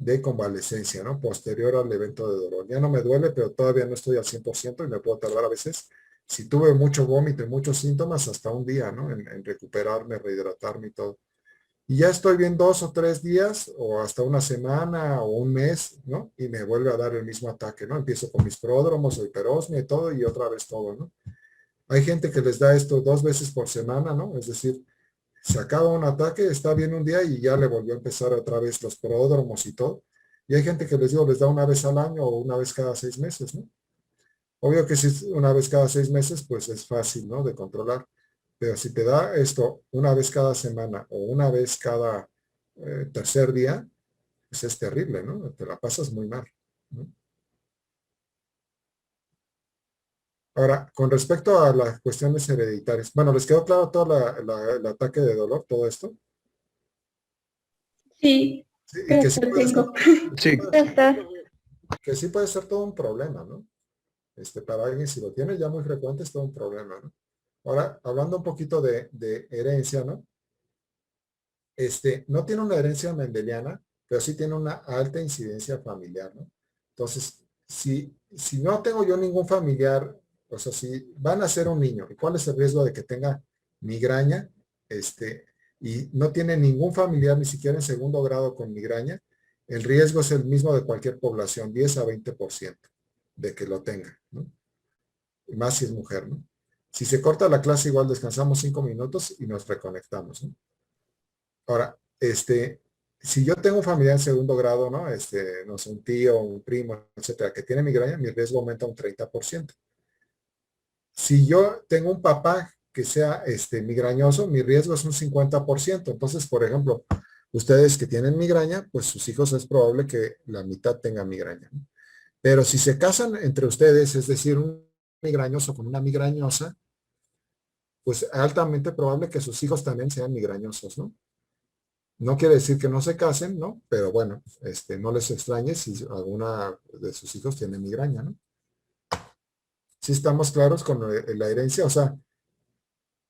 de convalescencia, ¿no? Posterior al evento de dolor. Ya no me duele, pero todavía no estoy al 100% y me puedo tardar a veces, si tuve mucho vómito y muchos síntomas, hasta un día, ¿no? En recuperarme, rehidratarme y todo. Y ya estoy bien 2 o 3 días o hasta una semana o un mes, ¿no? Y me vuelve a dar el mismo ataque, ¿no? Empiezo con mis pródromos o hiperosmia y todo y otra vez todo, ¿no? Hay gente que les da esto 2 veces por semana, ¿no? Es decir, se acaba un ataque, está bien un día y ya le volvió a empezar otra vez los pródromos y todo. Y hay gente que les digo, les da una vez al año o una vez cada 6 meses, ¿no? Obvio que si es una vez cada 6 meses, pues es fácil, ¿no? De controlar. Pero si te da esto una vez cada semana o una vez cada tercer día, pues es terrible, ¿no? Te la pasas muy mal, ¿no? Ahora, con respecto a las cuestiones hereditarias, bueno, ¿les quedó claro todo el ataque de dolor, todo esto? Sí, Sí, y creo que que sí lo puede ser, tengo. Sí, Doctor. que sí puede ser todo un problema, ¿no? Para alguien si lo tiene ya muy frecuente es todo un problema, ¿no? Ahora, hablando un poquito de herencia, ¿no? No tiene una herencia mendeliana, pero sí tiene una alta incidencia familiar, ¿no? Entonces, si no tengo yo ningún familiar, o sea, si van a ser un niño, ¿y cuál es el riesgo de que tenga migraña? Y no tiene ningún familiar, ni siquiera en segundo grado con migraña, el riesgo es el mismo de cualquier población, 10 a 20% de que lo tenga, ¿no? Y más si es mujer, ¿no? Si se corta la clase, igual descansamos 5 minutos y nos reconectamos, ¿no? Ahora, si yo tengo un familiar en segundo grado, ¿no? No sé, un tío, un primo, etcétera, que tiene migraña, mi riesgo aumenta un 30%. Si yo tengo un papá que sea migrañoso, mi riesgo es un 50%. Entonces, por ejemplo, ustedes que tienen migraña, pues sus hijos es probable que la mitad tengan migraña, ¿no? Pero si se casan entre ustedes, es decir, un migrañoso con una migrañosa, pues altamente probable que sus hijos también sean migrañosos, ¿no? No quiere decir que no se casen, ¿no? Pero bueno, no les extrañe si alguna de sus hijos tiene migraña, ¿no? Si estamos claros con la herencia, o sea,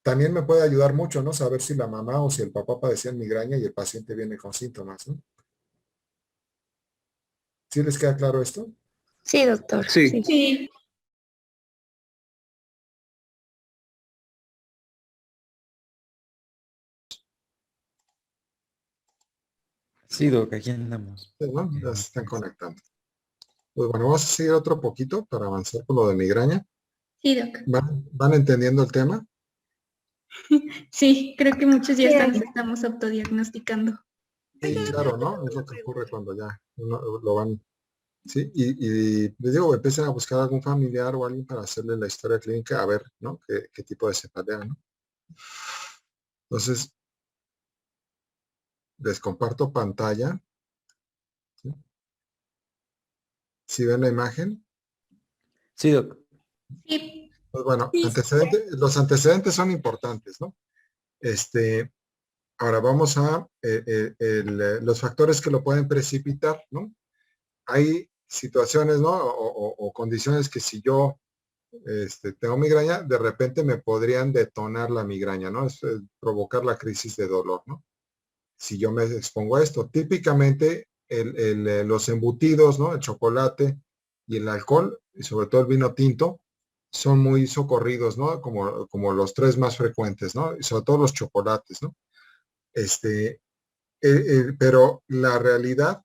también me puede ayudar mucho, ¿no? Saber si la mamá o si el papá padecían migraña y el paciente viene con síntomas, ¿no? ¿Sí les queda claro esto? Sí, doctor. sí. Sí. Sí, Sí, Doc, aquí andamos. Sí, ¿no? Ya se están conectando. Pues bueno, vamos a seguir otro poquito para avanzar con lo de migraña. sí, doc. ¿Van entendiendo el tema? Sí, creo que muchos ya Sí, están, estamos autodiagnosticando. Sí, claro, ¿no? Es lo que ocurre cuando ya lo van. Sí, y les digo, empiecen a buscar algún familiar o alguien para hacerle la historia clínica, a ver, ¿no? ¿Qué tipo de cefalea, ¿no? Entonces, les comparto pantalla. ¿Sí? ¿Sí ven la imagen? Sí, Doc. Sí, Pues bueno, sí, los antecedentes son importantes, ¿no? Ahora vamos a los factores que lo pueden precipitar, ¿no? Hay situaciones, ¿no? O condiciones que si yo tengo migraña, de repente me podrían detonar la migraña, ¿no? Provocar la crisis de dolor, ¿no? Si yo me expongo a esto. Típicamente los embutidos, ¿no? El chocolate y el alcohol, y sobre todo el vino tinto, son muy socorridos, ¿no? Como los tres más frecuentes, ¿no? Y sobre todo los chocolates, ¿no? Este, pero la realidad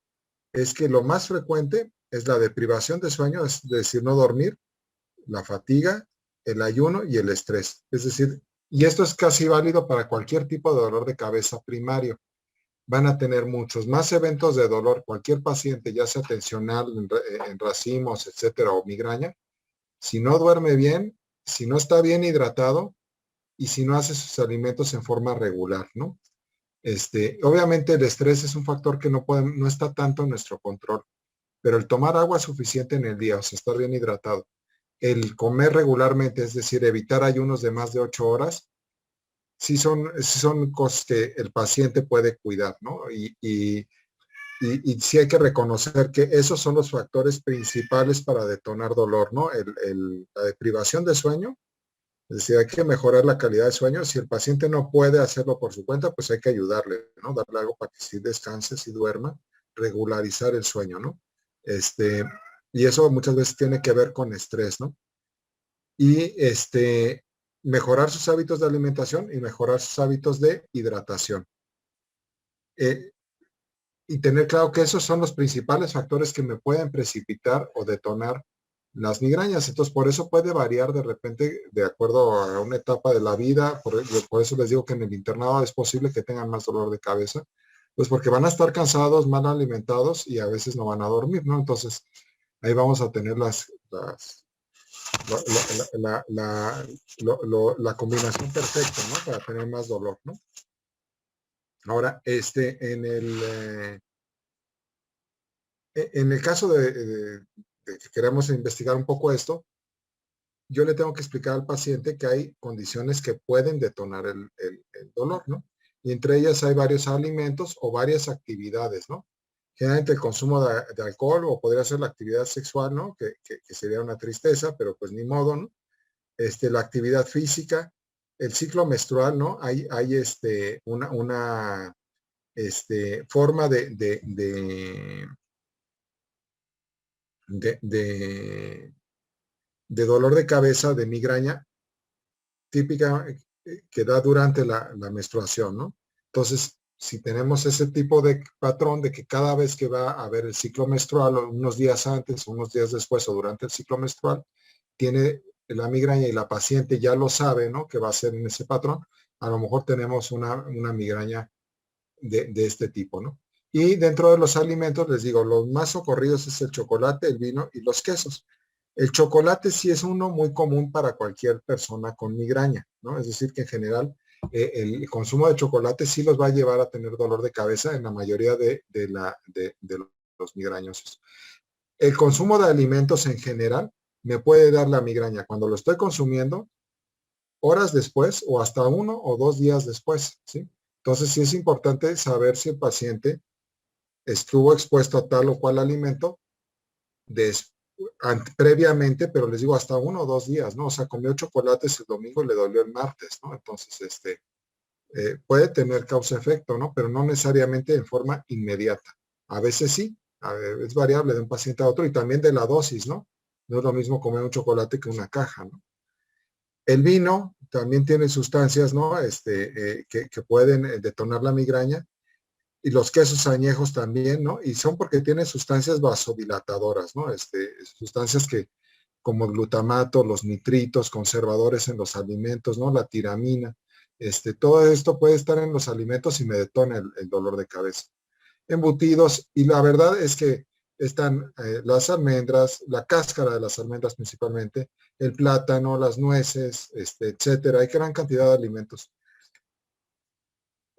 es que lo más frecuente es la deprivación de sueño, es decir, no dormir, la fatiga, el ayuno y el estrés. Es decir, y esto es casi válido para cualquier tipo de dolor de cabeza primario. Van a tener muchos más eventos de dolor cualquier paciente, ya sea tensional, en racimos, etcétera, o migraña, si no duerme bien, si no está bien hidratado y si no hace sus alimentos en forma regular, ¿no? Obviamente el estrés es un factor que no está tanto en nuestro control, pero el tomar agua suficiente en el día, o sea, estar bien hidratado, el comer regularmente, es decir, evitar ayunos de más de 8 horas, sí son cosas que el paciente puede cuidar, ¿no? Y sí hay que reconocer que esos son los factores principales para detonar dolor, ¿no? La deprivación de sueño, es decir, hay que mejorar la calidad de sueño. Si el paciente no puede hacerlo por su cuenta, pues hay que ayudarle, ¿no? Darle algo para que sí descanse, sí duerma, regularizar el sueño, ¿no? Y eso muchas veces tiene que ver con estrés, ¿no? Y mejorar sus hábitos de alimentación y mejorar sus hábitos de hidratación. Y tener claro que esos son los principales factores que me pueden precipitar o detonar las migrañas. Entonces, por eso puede variar de repente de acuerdo a una etapa de la vida. Por eso les digo que en el internado es posible que tengan más dolor de cabeza, pues porque van a estar cansados, mal alimentados y a veces no van a dormir, ¿no? Entonces, ahí vamos a tener la combinación perfecta, ¿no? Para tener más dolor, ¿no? Ahora, en el caso de que queremos investigar un poco esto, yo le tengo que explicar al paciente que hay condiciones que pueden detonar el dolor, ¿no? Y entre ellas hay varios alimentos o varias actividades, ¿no? Generalmente el consumo de alcohol o podría ser la actividad sexual, ¿no? Que sería una tristeza, pero pues ni modo, ¿no? La actividad física, el ciclo menstrual, ¿no? Hay una forma de dolor de cabeza, de migraña típica que da durante la menstruación, ¿no? Entonces, si tenemos ese tipo de patrón de que cada vez que va a haber el ciclo menstrual, o unos días antes, unos días después o durante el ciclo menstrual, tiene la migraña y la paciente ya lo sabe, ¿no? Que va a ser en ese patrón, a lo mejor tenemos una migraña de este tipo, ¿no? Y dentro de los alimentos, les digo, los más socorridos es el chocolate, el vino y los quesos. El chocolate sí es uno muy común para cualquier persona con migraña, ¿no? Es decir, que en general el consumo de chocolate sí los va a llevar a tener dolor de cabeza en la mayoría de los migrañosos. El consumo de alimentos en general me puede dar la migraña cuando lo estoy consumiendo horas después o hasta 1 o 2 días después, ¿sí? Entonces sí es importante saber si el paciente estuvo expuesto a tal o cual alimento previamente, pero les digo hasta 1 o 2 días, ¿no? O sea, comió chocolates el domingo y le dolió el martes, ¿no? Entonces, puede tener causa-efecto, ¿no? Pero no necesariamente en forma inmediata. A veces sí, es variable de un paciente a otro y también de la dosis, ¿no? No es lo mismo comer un chocolate que una caja, ¿no? El vino también tiene sustancias, ¿no? Que pueden detonar la migraña. Y los quesos añejos también, ¿no? Y son porque tienen sustancias vasodilatadoras, ¿no? Sustancias que, como el glutamato, los nitritos, conservadores en los alimentos, ¿no? La tiramina, todo esto puede estar en los alimentos y me detona el dolor de cabeza. Embutidos, y la verdad es que están las almendras, la cáscara de las almendras principalmente, el plátano, las nueces, etcétera. Hay gran cantidad de alimentos.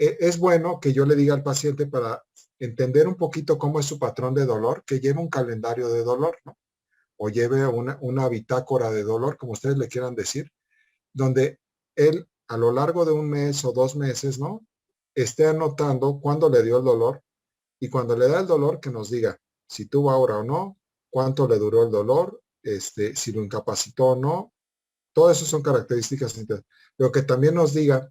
Es bueno que yo le diga al paciente para entender un poquito cómo es su patrón de dolor, que lleve un calendario de dolor, ¿no? O lleve una bitácora de dolor, como ustedes le quieran decir, donde él a lo largo de un mes o 2 meses, ¿no? Esté anotando cuándo le dio el dolor y cuando le da el dolor que nos diga si tuvo ahora o no, cuánto le duró el dolor, si lo incapacitó o no. Todo eso son características. Pero que también nos diga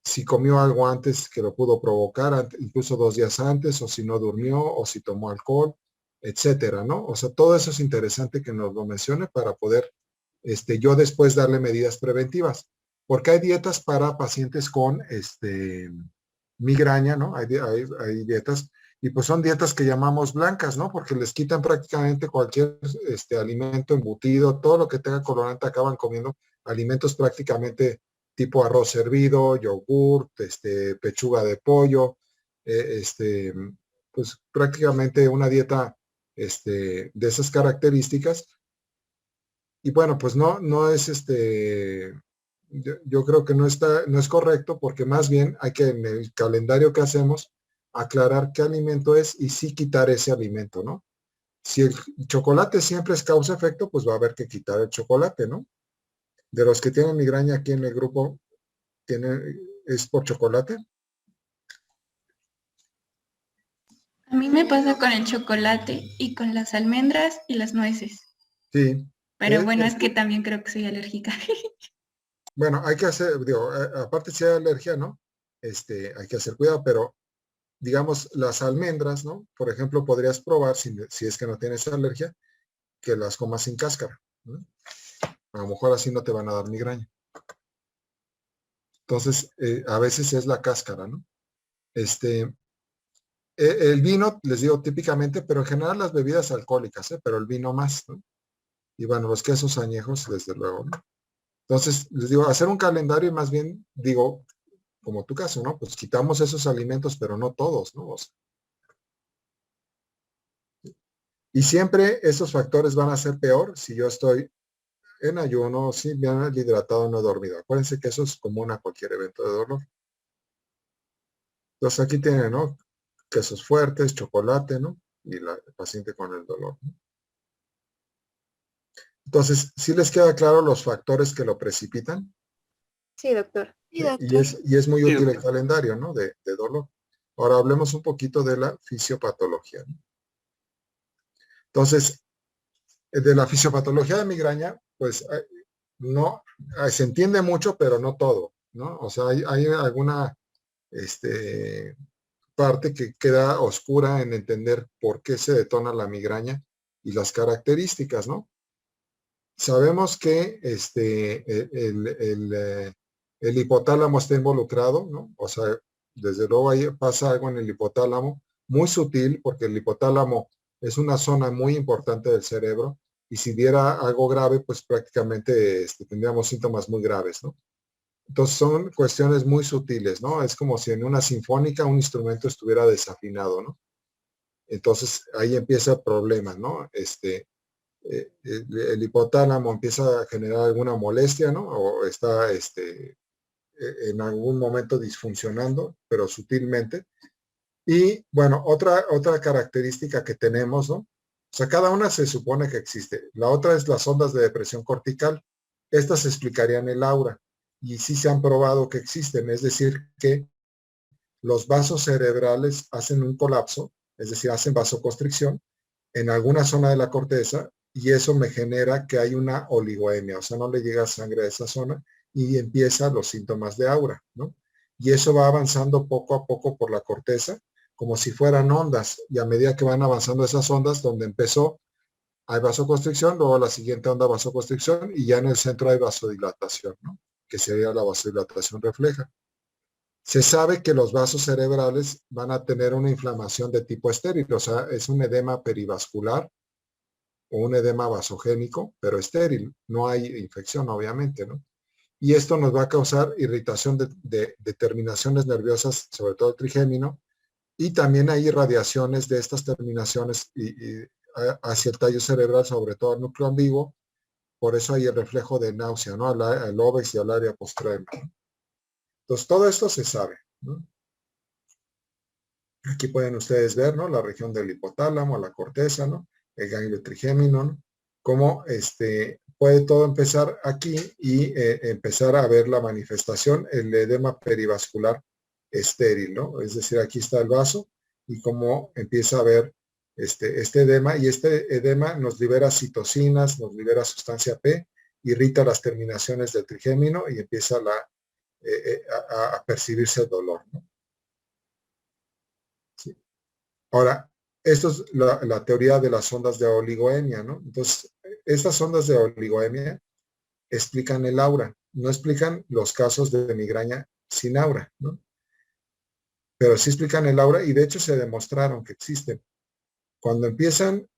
si comió algo antes que lo pudo provocar, incluso 2 días antes, o si no durmió, o si tomó alcohol, etcétera, ¿no? O sea, todo eso es interesante que nos lo mencione para poder yo después darle medidas preventivas. Porque hay dietas para pacientes con migraña, ¿no? Hay dietas, y pues son dietas que llamamos blancas, ¿no? Porque les quitan prácticamente cualquier alimento embutido, todo lo que tenga colorante acaban comiendo alimentos prácticamente tipo arroz hervido, yogur, pechuga de pollo, pues prácticamente una dieta de esas características. Y bueno, pues no es yo creo que no es correcto porque más bien hay que en el calendario que hacemos aclarar qué alimento es y sí quitar ese alimento, ¿no? Si el chocolate siempre es causa-efecto, pues va a haber que quitar el chocolate, ¿no? De los que tienen migraña aquí en el grupo, ¿es por chocolate? A mí me pasa con el chocolate y con las almendras y las nueces. Sí. Pero bueno, es que también creo que soy alérgica. Bueno, hay que hacer, digo, aparte si hay alergia, ¿no? Hay que hacer cuidado, pero digamos, las almendras, ¿no? Por ejemplo, podrías probar, si es que no tienes alergia, que las comas sin cáscara, ¿no? A lo mejor así no te van a dar migraña. Entonces, a veces es la cáscara, ¿no? El vino, les digo típicamente, pero en general las bebidas alcohólicas, pero el vino más, ¿no? Y bueno, los quesos añejos, desde luego, ¿no? Entonces, les digo, hacer un calendario y más bien, digo, como tu caso, ¿no? Pues quitamos esos alimentos, pero no todos, ¿no? O sea, y siempre esos factores van a ser peor si yo estoy en ayuno, si me han hidratado, no he dormido. Acuérdense que eso es común a cualquier evento de dolor. Entonces aquí tienen, ¿no? Quesos fuertes, chocolate, ¿no? Y el paciente con el dolor, ¿no? Entonces, ¿sí les queda claro los factores que lo precipitan? Sí, doctor. Sí, doctor. Y es muy útil el calendario, ¿no? De dolor. Ahora hablemos un poquito de la fisiopatología, ¿no? Entonces, de la fisiopatología de migraña, pues no, se entiende mucho, pero no todo, ¿no? O sea, hay alguna parte que queda oscura en entender por qué se detona la migraña y las características, ¿no? Sabemos que el hipotálamo está involucrado, ¿no? O sea, desde luego ahí pasa algo en el hipotálamo, muy sutil, porque el hipotálamo es una zona muy importante del cerebro, y si diera algo grave, pues prácticamente tendríamos síntomas muy graves, ¿no? Entonces son cuestiones muy sutiles, ¿no? Es como si en una sinfónica un instrumento estuviera desafinado, ¿no? Entonces ahí empieza el problema, ¿no? El hipotálamo empieza a generar alguna molestia, ¿no? O está en algún momento disfuncionando, pero sutilmente. Y bueno, otra característica que tenemos, ¿no? O sea, cada una se supone que existe. La otra es las ondas de depresión cortical. Estas explicarían el aura y sí se han probado que existen, es decir, que los vasos cerebrales hacen un colapso, es decir, hacen vasoconstricción en alguna zona de la corteza, y eso me genera que hay una oligoemia, o sea, no le llega sangre a esa zona y empiezan los síntomas de aura, ¿no? Y eso va avanzando poco a poco por la corteza, como si fueran ondas, y a medida que van avanzando esas ondas, donde empezó, hay vasoconstricción, luego la siguiente onda vasoconstricción, y ya en el centro hay vasodilatación, ¿no? Que sería la vasodilatación refleja. Se sabe que los vasos cerebrales van a tener una inflamación de tipo estéril, o sea, es un edema perivascular o un edema vasogénico, pero estéril. No hay infección, obviamente, ¿no? Y esto nos va a causar irritación de terminaciones nerviosas, sobre todo el trigémino, y también hay irradiaciones de estas terminaciones hacia el tallo cerebral, sobre todo el núcleo ambiguo. Por eso hay el reflejo de náusea, ¿no? Al óbex y al área postrema. Entonces, todo esto se sabe, ¿no? Aquí pueden ustedes ver, ¿no? La región del hipotálamo, la corteza, ¿no? El ganglio trigémino, ¿no? Cómo puede todo empezar aquí y empezar a ver la manifestación, el edema perivascular estéril, ¿no? Es decir, aquí está el vaso y cómo empieza a ver este edema, y este edema nos libera citocinas, nos libera sustancia P, irrita las terminaciones del trigémino y empieza a percibirse el dolor, ¿no? Sí. Ahora, esto es la teoría de las ondas de oligoemia, ¿no? Entonces, estas ondas de oligoemia explican el aura, no explican los casos de migraña sin aura, ¿no? Pero sí explican el aura, y de hecho se demostraron que existen. Cuando empiezan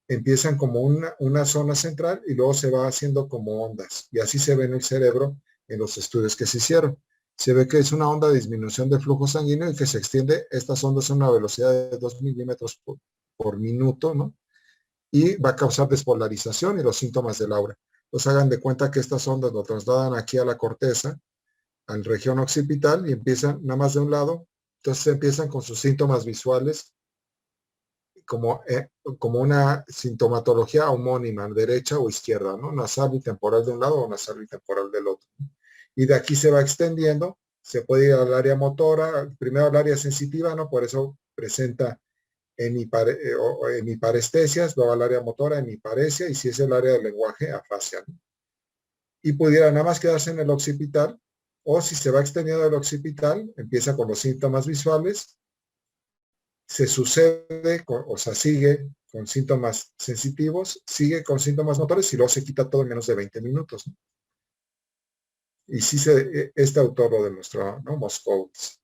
como una zona central y luego se va haciendo como ondas, y así se ve en el cerebro en los estudios que se hicieron. Se ve que es una onda de disminución de flujo sanguíneo y que se extiende, estas ondas a una velocidad de 2 milímetros por minuto, ¿no? Y va a causar despolarización y los síntomas del aura. Entonces hagan de cuenta que estas ondas lo trasladan aquí a la corteza, a la región occipital, y empiezan nada más de un lado. Entonces empiezan con sus síntomas visuales como una sintomatología homónima, derecha o izquierda, ¿no? Nasal y temporal de un lado o nasal y temporal del otro. Y de aquí se va extendiendo, se puede ir al área motora, primero al área sensitiva, ¿no? Por eso presenta hemiparestesias, luego al área motora, hemiparesia, y si es el área del lenguaje, afasia, ¿no? Y pudiera nada más quedarse en el occipital, o si se va extendiendo el occipital, empieza con los síntomas visuales, se sucede, o sea, sigue con síntomas sensitivos, sigue con síntomas motores y luego se quita todo en menos de 20 minutos, ¿no? Y sí, este autor lo demostró, ¿no? Moscowitz.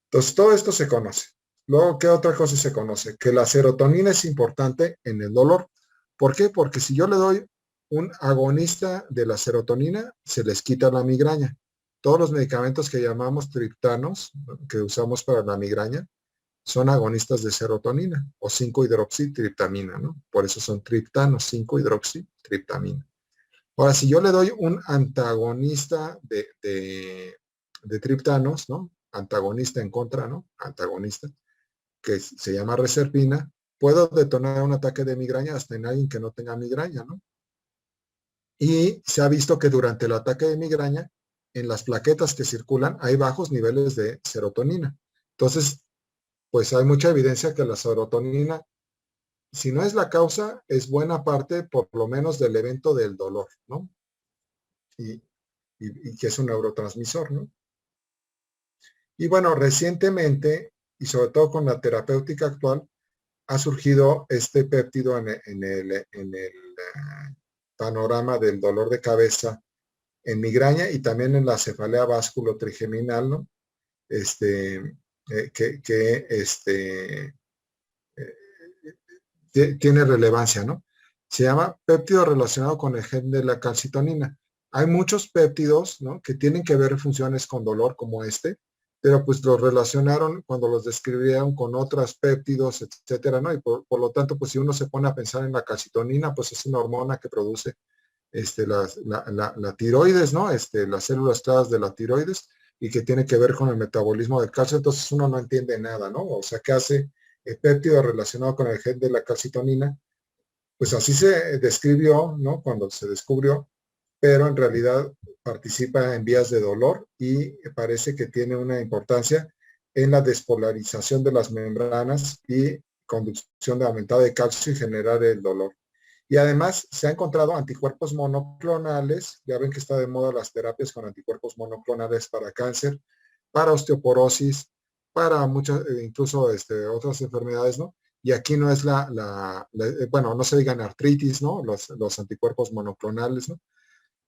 Entonces, todo esto se conoce. Luego, ¿qué otra cosa se conoce? Que la serotonina es importante en el dolor. ¿Por qué? Porque si yo le doy un agonista de la serotonina, se les quita la migraña. Todos los medicamentos que llamamos triptanos, que usamos para la migraña, son agonistas de serotonina o 5-hidroxitriptamina, ¿no? Por eso son triptanos, 5-hidroxitriptamina. Ahora, si yo le doy un antagonista de triptanos, ¿no? Antagonista en contra, ¿no? Antagonista, que se llama reserpina, puedo detonar un ataque de migraña hasta en alguien que no tenga migraña, ¿no? Y se ha visto que durante el ataque de migraña, en las plaquetas que circulan, hay bajos niveles de serotonina. Entonces, pues hay mucha evidencia que la serotonina, si no es la causa, es buena parte, por lo menos, del evento del dolor, ¿no? Y que es un neurotransmisor, ¿no? Y bueno, recientemente, y sobre todo con la terapéutica actual, ha surgido este péptido en el panorama del dolor de cabeza en migraña y también en la cefalea vasculotrigeminal, ¿no? Tiene relevancia, ¿no? Se llama péptido relacionado con el gen de la calcitonina. Hay muchos péptidos, ¿no? Que tienen que ver funciones con dolor como este, pero pues los relacionaron cuando los describieron con otros péptidos, etcétera, ¿no? Y por lo tanto, pues si uno se pone a pensar en la calcitonina, pues es una hormona que produce la tiroides, ¿no? Las células claras de la tiroides y que tiene que ver con el metabolismo del calcio, entonces uno no entiende nada, ¿no? O sea, ¿qué hace el péptido relacionado con el gen de la calcitonina? Pues así se describió, ¿no? Cuando se descubrió, pero en realidad participa en vías de dolor y parece que tiene una importancia en la despolarización de las membranas y conducción de aumentada de calcio y generar el dolor. Y además se ha encontrado anticuerpos monoclonales, ya ven que está de moda las terapias con anticuerpos monoclonales para cáncer, para osteoporosis, para muchas, incluso otras enfermedades, ¿no? Y aquí no es bueno, no se digan artritis, ¿no? Los anticuerpos monoclonales, ¿no?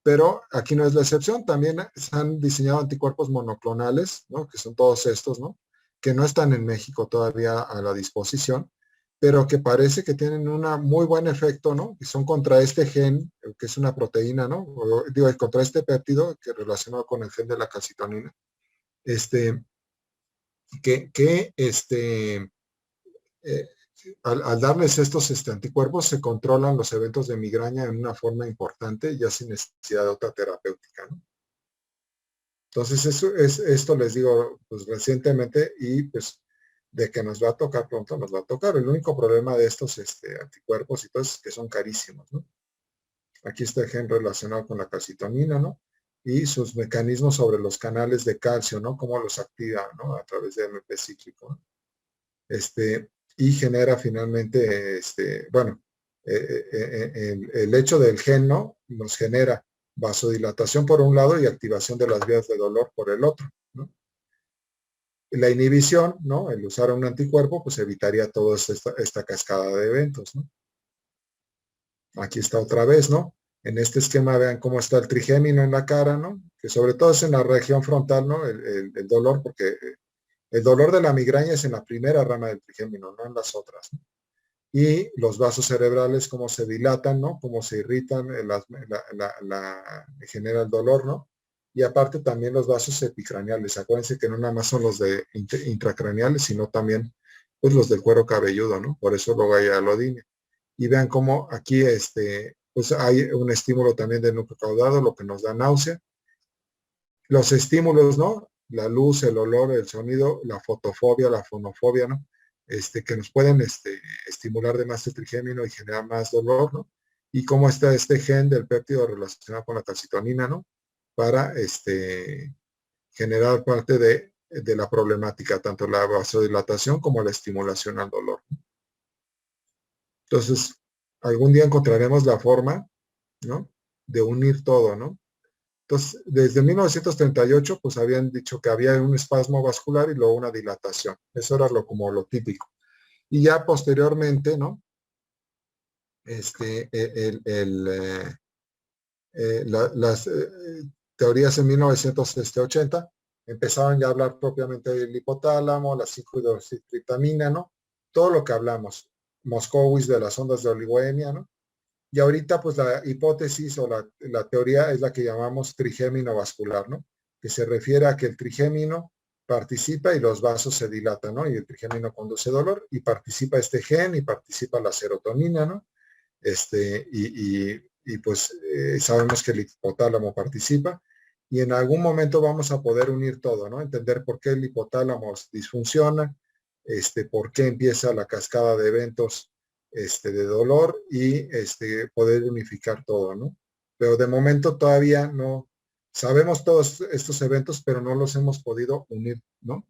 Pero aquí no es la excepción, también se han diseñado anticuerpos monoclonales, ¿no? Que son todos estos, ¿no? Que no están en México todavía a la disposición, pero que parece que tienen un muy buen efecto, ¿no? Y son contra este gen, que es una proteína, ¿no? Digo, contra este péptido que es relacionado con el gen de la calcitonina. Eh, al darles estos anticuerpos se controlan los eventos de migraña en una forma importante, ya sin necesidad de otra terapéutica, ¿no? Entonces, esto les digo pues, recientemente y pues de que nos va a tocar pronto, nos va a tocar. El único problema de estos anticuerpos y todo es que son carísimos, ¿no? Aquí está el gen relacionado con la calcitonina, ¿no? Y sus mecanismos sobre los canales de calcio, ¿no? Cómo los activa, ¿no? A través de AMP cíclico, ¿no? Y genera finalmente, bueno, el hecho del gen, ¿no? Nos genera vasodilatación por un lado y activación de las vías de dolor por el otro, ¿no? La inhibición, ¿no? El usar un anticuerpo, pues evitaría toda esta cascada de eventos, ¿no? Aquí está otra vez, ¿no? En este esquema vean cómo está el trigémino en la cara, ¿no? Que sobre todo es en la región frontal, ¿no? El dolor, porque el dolor de la migraña es en la primera rama del trigémino, no en las otras, ¿no? Y los vasos cerebrales, cómo se dilatan, ¿no? Cómo se irritan, genera el dolor, ¿no? Y aparte también los vasos epicraneales. Acuérdense que no nada más son los de intracraneales, sino también pues, los del cuero cabelludo, ¿no? Por eso luego hay alodine. Y vean cómo aquí pues hay un estímulo también del núcleo caudado, lo que nos da náusea. Los estímulos, ¿no? La luz, el olor, el sonido, la fotofobia, la fonofobia, ¿no? Que nos pueden estimular de más el trigémino y generar más dolor, ¿no? Y cómo está este gen del péptido relacionado con la calcitonina, ¿no? Para generar parte de la problemática, tanto la vasodilatación como la estimulación al dolor. Entonces, algún día encontraremos la forma, ¿no? De unir todo, ¿no? Entonces, desde 1938, pues habían dicho que había un espasmo vascular y luego una dilatación. Eso era como lo típico. Y ya posteriormente, ¿no? Las teorías en 1980 empezaron ya a hablar propiamente del hipotálamo, la 5-hidroxitriptamina, ¿no? Todo lo que hablamos. Moskowitz de las ondas de oligoemia, ¿no? Y ahorita, pues la hipótesis o la teoría es la que llamamos trigémino vascular, ¿no? Que se refiere a que el trigémino participa y los vasos se dilatan, ¿no? Y el trigémino conduce dolor y participa este gen y participa la serotonina, ¿no? Y pues sabemos que el hipotálamo participa y en algún momento vamos a poder unir todo, ¿no? Entender por qué el hipotálamo disfunciona, por qué empieza la cascada de eventos de dolor y poder unificar todo, ¿no? Pero de momento todavía no sabemos todos estos eventos, pero no los hemos podido unir, ¿no?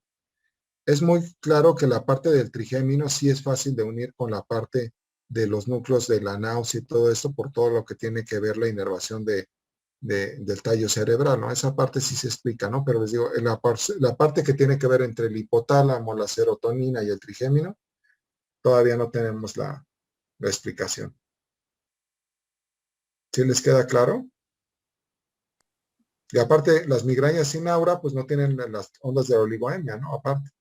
Es muy claro que la parte del trigémino sí es fácil de unir con la parte de los núcleos de la náusea y todo esto por todo lo que tiene que ver la inervación del tallo cerebral, ¿no? Esa parte sí se explica, ¿no? Pero les digo, la parte que tiene que ver entre el hipotálamo, la serotonina y el trigémino, todavía no tenemos la explicación. ¿Sí les queda claro? Y aparte, las migrañas sin aura, pues no tienen las ondas de oligoemia, ¿no? Aparte.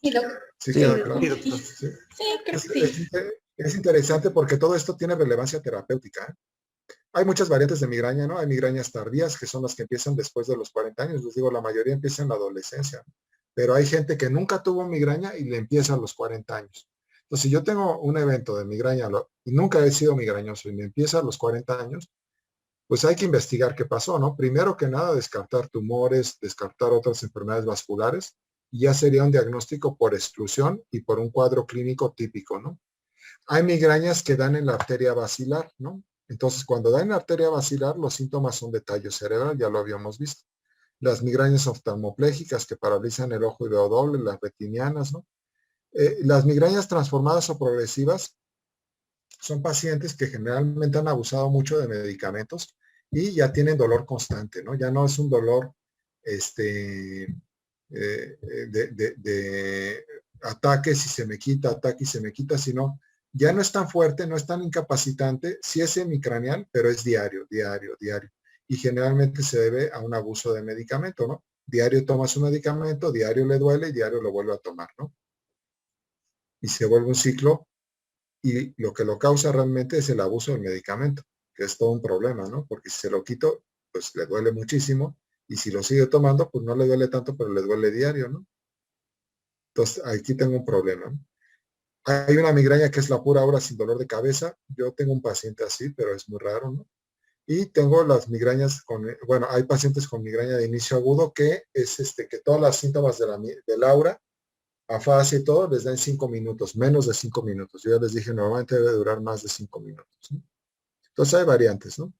Sí, doctor. ¿Sí Sí, queda doctor. claro? Sí, Sí. sí, creo que sí. Es interesante porque todo esto tiene relevancia terapéutica, ¿eh? Hay muchas variantes de migraña, ¿no? Hay migrañas tardías, que son las que empiezan después de los 40 años. Les digo, la mayoría empieza en la adolescencia, ¿no? Pero hay gente que nunca tuvo migraña y le empieza a los 40 años. Entonces, si yo tengo un evento de migraña y nunca he sido migrañoso y me empieza a los 40 años, pues hay que investigar qué pasó, ¿no? Primero que nada, descartar tumores, descartar otras enfermedades vasculares, y ya sería un diagnóstico por exclusión y por un cuadro clínico típico, ¿no? Hay migrañas que dan en la arteria basilar, ¿no? Entonces, cuando da en la arteria basilar, los síntomas son de tallo cerebral, ya lo habíamos visto. Las migrañas oftalmoplégicas que paralizan el ojo y veo doble, las retinianas, ¿no? Las migrañas transformadas o progresivas son pacientes que generalmente han abusado mucho de medicamentos y ya tienen dolor constante, ¿no? Ya no es un dolor de ataques y se me quita, ataque y se me quita, sino ya no es tan fuerte, no es tan incapacitante, sí es semicraneal, pero es diario. Y generalmente se debe a un abuso de medicamento, ¿no? Diario toma su medicamento, diario le duele y diario lo vuelve a tomar, ¿no? Y se vuelve un ciclo y lo que lo causa realmente es el abuso del medicamento, que es todo un problema, ¿no? Porque si se lo quito, pues le duele muchísimo y si lo sigue tomando, pues no le duele tanto, pero le duele diario, ¿no? Entonces, aquí tengo un problema, ¿no? Hay una migraña que es la pura aura sin dolor de cabeza. Yo tengo un paciente así, pero es muy raro, ¿no? Y tengo las migrañas bueno, hay pacientes con migraña de inicio agudo que es que todas las síntomas del aura, afasia y todo, les da en 5 minutos, menos de 5 minutos. Yo ya les dije, normalmente debe durar más de 5 minutos, ¿no? Entonces hay variantes, ¿no?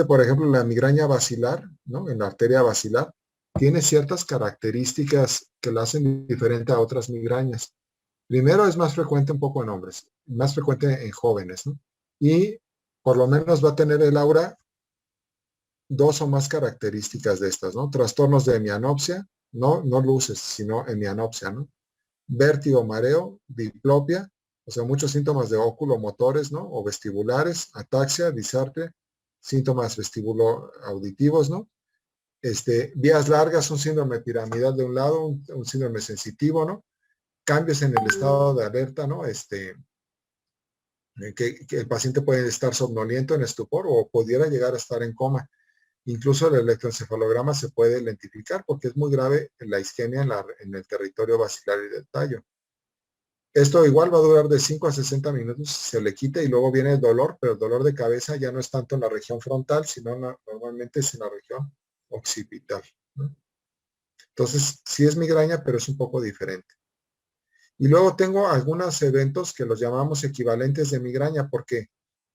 Por ejemplo, la migraña basilar, ¿no? En la arteria basilar, tiene ciertas características que la hacen diferente a otras migrañas. Primero, es más frecuente un poco en hombres, más frecuente en jóvenes, ¿no? Y por lo menos va a tener el aura 2 o más características de estas, ¿no? Trastornos de hemianopsia, no luces, sino hemianopsia, ¿no? Vértigo, mareo, diplopia, o sea, muchos síntomas de oculomotores, ¿no? O vestibulares, ataxia, disartria, síntomas vestibulo auditivos, ¿no? Vías largas, un síndrome piramidal de un lado, un síndrome sensitivo, ¿no? Cambios en el estado de alerta, ¿no? Que el paciente puede estar somnoliento en estupor o pudiera llegar a estar en coma. Incluso el electroencefalograma se puede lentificar porque es muy grave la isquemia en el territorio basilar y del tallo. Esto igual va a durar de 5 a 60 minutos, se le quita y luego viene el dolor, pero el dolor de cabeza ya no es tanto en la región frontal, sino normalmente es en la región occipital, ¿no? Entonces, sí es migraña, pero es un poco diferente. Y luego tengo algunos eventos que los llamamos equivalentes de migraña porque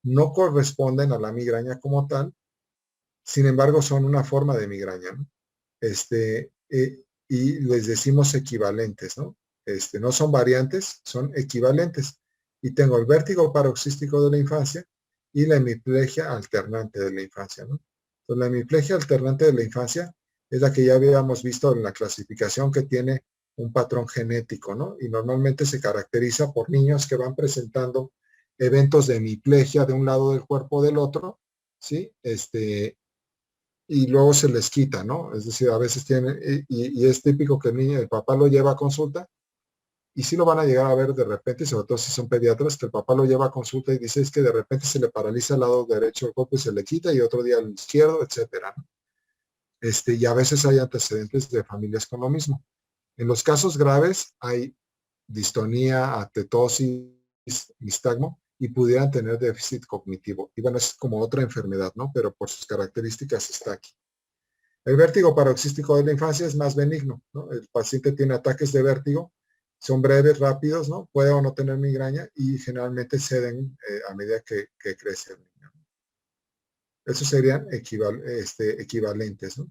no corresponden a la migraña como tal, sin embargo son una forma de migraña, ¿no? Y les decimos equivalentes, ¿no? No son variantes, son equivalentes. Y tengo el vértigo paroxístico de la infancia y la hemiplegia alternante de la infancia, ¿no? Entonces, la hemiplegia alternante de la infancia es la que ya habíamos visto en la clasificación, que tiene un patrón genético, ¿no? Y normalmente se caracteriza por niños que van presentando eventos de hemiplegia de un lado del cuerpo o del otro, ¿sí? Y luego se les quita, ¿no? Es decir, a veces tienen, y es típico que el papá lo lleva a consulta, y sí lo van a llegar a ver de repente, sobre todo si son pediatras, que el papá lo lleva a consulta y dice es que de repente se le paraliza el lado derecho del cuerpo y se le quita, y otro día el izquierdo, etcétera, ¿no? Y a veces hay antecedentes de familias con lo mismo. En los casos graves hay distonía, atetosis, nistagmo, y pudieran tener déficit cognitivo. Y bueno, es como otra enfermedad, ¿no? Pero por sus características está aquí. El vértigo paroxístico de la infancia es más benigno, ¿no? El paciente tiene ataques de vértigo, son breves, rápidos, ¿no? Puede o no tener migraña y generalmente ceden a medida que crece el niño. Esos serían equivalentes, ¿no?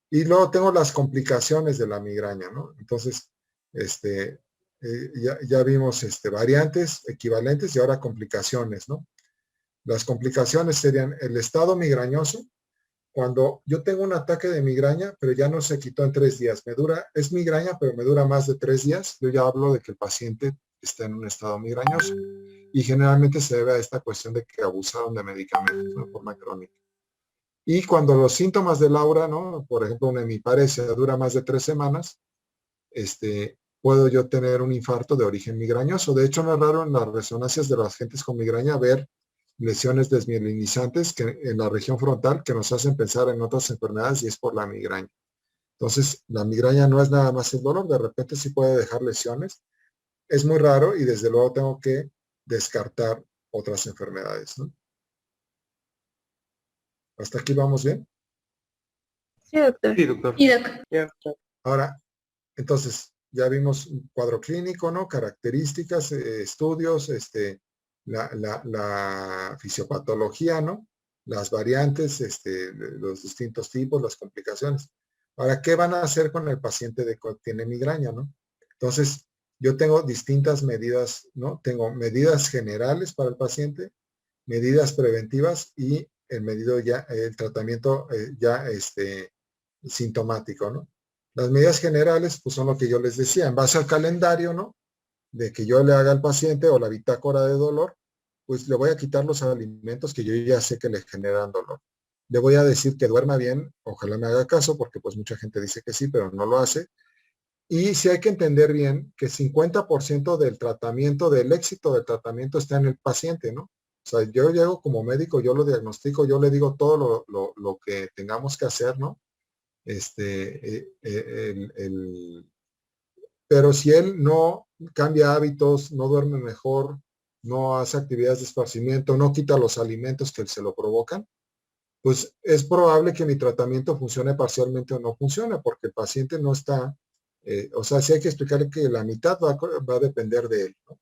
Y luego tengo las complicaciones de la migraña, ¿no? Entonces, ya vimos variantes, equivalentes y ahora complicaciones, ¿no? Las complicaciones serían el estado migrañoso, cuando yo tengo un ataque de migraña, pero ya no se quitó en 3 días. Es migraña, pero me dura más de 3 días. Yo ya hablo de que el paciente está en un estado migrañoso. Y generalmente se debe a esta cuestión de que abusaron de medicamentos de forma crónica. Y cuando los síntomas del aura, ¿no? Por ejemplo, una hemiparesia dura más de 3 semanas, puedo yo tener un infarto de origen migrañoso. De hecho, no es raro en las resonancias de las gentes con migraña ver lesiones desmielinizantes en la región frontal que nos hacen pensar en otras enfermedades, y es por la migraña. Entonces, la migraña no es nada más el dolor, de repente sí puede dejar lesiones. Es muy raro y desde luego tengo que descartar otras enfermedades, ¿no? ¿Hasta aquí vamos bien? Sí, doctor. Sí, doctor. Y doc, Ahora, entonces, ya vimos un cuadro clínico, ¿no? Características, estudios, la fisiopatología, ¿no? Las variantes, los distintos tipos, las complicaciones. Ahora, ¿qué van a hacer con el paciente que tiene migraña, ¿no? Entonces, yo tengo distintas medidas, ¿no? Tengo medidas generales para el paciente, medidas preventivas y el tratamiento sintomático, ¿no? Las medidas generales, pues son lo que yo les decía, en base al calendario, ¿no? De que yo le haga al paciente o la bitácora de dolor, pues le voy a quitar los alimentos que yo ya sé que le generan dolor. Le voy a decir que duerma bien, ojalá me haga caso, porque pues mucha gente dice que sí, pero no lo hace. Y sí hay que entender bien que 50% del tratamiento, del éxito del tratamiento está en el paciente, ¿no? O sea, yo llego como médico, yo lo diagnostico, yo le digo todo lo que tengamos que hacer, ¿no? Pero si él no cambia hábitos, no duerme mejor, no hace actividades de esparcimiento, no quita los alimentos que se lo provocan, pues es probable que mi tratamiento funcione parcialmente o no funcione, porque el paciente no está, o sea, sí hay que explicarle que la mitad va a depender de él, ¿no?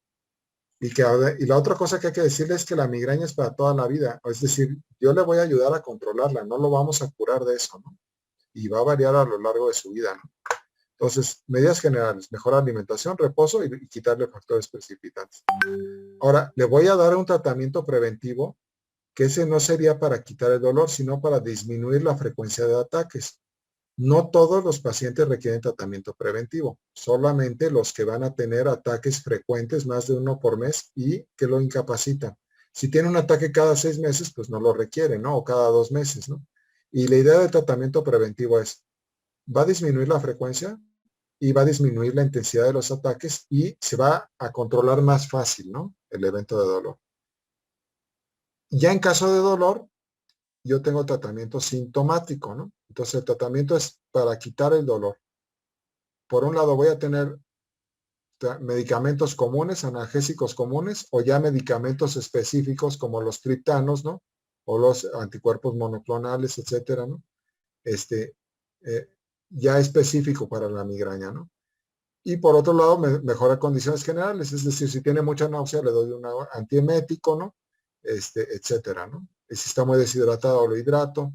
Y la otra cosa que hay que decirle es que la migraña es para toda la vida, es decir, yo le voy a ayudar a controlarla, no lo vamos a curar de eso, ¿no? Y va a variar a lo largo de su vida, ¿no? Entonces, medidas generales, mejorar alimentación, reposo y quitarle factores precipitantes. Ahora, le voy a dar un tratamiento preventivo, que ese no sería para quitar el dolor, sino para disminuir la frecuencia de ataques. No todos los pacientes requieren tratamiento preventivo, solamente los que van a tener ataques frecuentes, más de uno por mes, y que lo incapacitan. Si tiene un ataque cada 6 meses, pues no lo requiere, ¿no? O cada 2 meses, ¿no? Y la idea del tratamiento preventivo es, va a disminuir la frecuencia y va a disminuir la intensidad de los ataques y se va a controlar más fácil, ¿no? El evento de dolor. Ya en caso de dolor, yo tengo tratamiento sintomático, ¿no? Entonces el tratamiento es para quitar el dolor. Por un lado voy a tener medicamentos comunes, analgésicos comunes, o ya medicamentos específicos como los triptanos, ¿no? O los anticuerpos monoclonales, etcétera, ¿no? Ya específico para la migraña, ¿no? Y por otro lado, mejora condiciones generales, es decir, si tiene mucha náusea, le doy un antiemético, ¿no? Etcétera, ¿no? Y si está muy deshidratado, lo hidrato,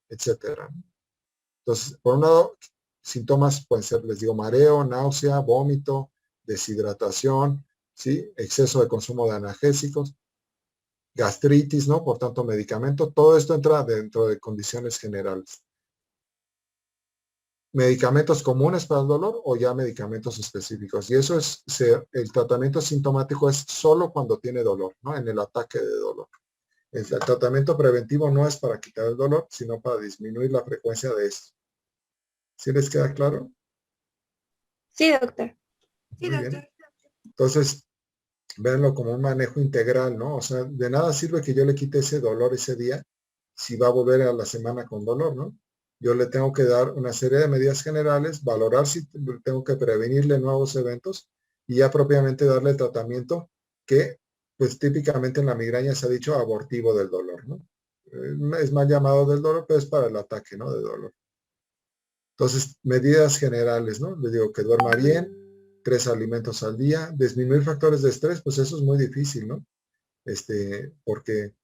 etcétera, ¿no? Entonces, por un lado, síntomas pueden ser, les digo, mareo, náusea, vómito, deshidratación, ¿sí? Exceso de consumo de analgésicos. gastritis, ¿no? Por tanto, medicamento. Todo esto entra dentro de condiciones generales. Medicamentos comunes para el dolor o ya medicamentos específicos. Y eso es, el tratamiento sintomático es solo cuando tiene dolor, ¿no? En el ataque de dolor. El tratamiento preventivo no es para quitar el dolor, sino para disminuir la frecuencia de esto. ¿Sí les queda claro? Sí, doctor. Sí, Muy bien. doctor. Entonces, véanlo como un manejo integral, ¿no? O sea, de nada sirve que yo le quite ese dolor ese día si va a volver a la semana con dolor, ¿no? Yo le tengo que dar una serie de medidas generales, valorar si tengo que prevenirle nuevos eventos y ya propiamente darle tratamiento que, pues típicamente en la migraña se ha dicho abortivo del dolor, ¿no? Es mal llamado del dolor, pero es para el ataque, ¿no? De dolor. Entonces, medidas generales, ¿no? Le digo que duerma bien, 3 alimentos al día, disminuir factores de estrés, pues eso es muy difícil, ¿no? Porque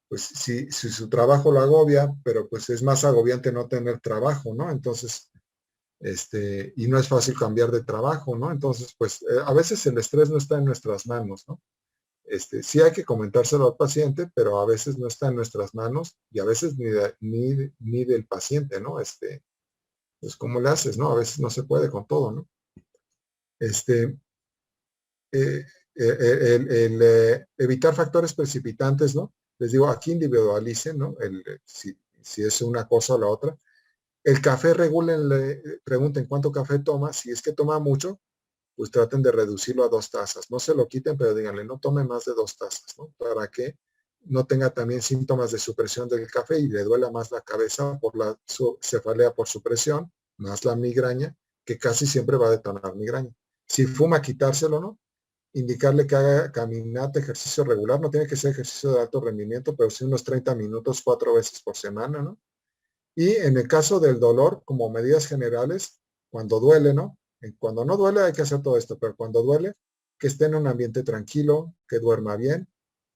pues si su trabajo lo agobia, pero pues es más agobiante no tener trabajo, ¿no? Entonces, y no es fácil cambiar de trabajo, ¿no? Entonces, pues a veces el estrés no está en nuestras manos, ¿no? Sí hay que comentárselo al paciente, pero a veces no está en nuestras manos y a veces ni del paciente, ¿no? Pues cómo le haces, ¿no? A veces no se puede con todo, ¿no? Evitar factores precipitantes, ¿no? Les digo, aquí individualicen, ¿no? Si es una cosa o la otra. El café regúlenle, pregunten cuánto café toma. Si es que toma mucho, pues traten de reducirlo a 2 tazas. No se lo quiten, pero díganle, no tome más de 2 tazas, ¿no? Para que no tenga también síntomas de supresión del café y le duela más la cabeza por la cefalea por supresión, más la migraña, que casi siempre va a detonar migraña. Si fuma, quitárselo, ¿no? Indicarle que haga caminata, ejercicio regular, no tiene que ser ejercicio de alto rendimiento, pero sí unos 30 minutos 4 veces por semana, ¿no? Y en el caso del dolor, como medidas generales, cuando duele, ¿no? Cuando no duele hay que hacer todo esto, pero cuando duele, que esté en un ambiente tranquilo, que duerma bien.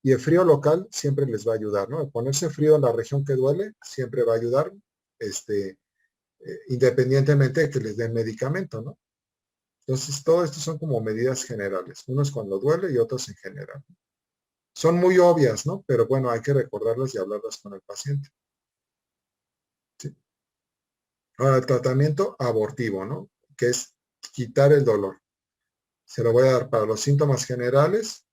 Y el frío local siempre les va a ayudar, ¿no? El ponerse frío en la región que duele siempre va a ayudar, independientemente de que les den medicamento, ¿no? Entonces, todo esto son como medidas generales. Unos cuando duele y otros en general. Son muy obvias, ¿no? Pero bueno, hay que recordarlas y hablarlas con el paciente. ¿Sí? Ahora, el tratamiento abortivo, ¿no? Que es quitar el dolor. Se lo voy a dar para los síntomas generales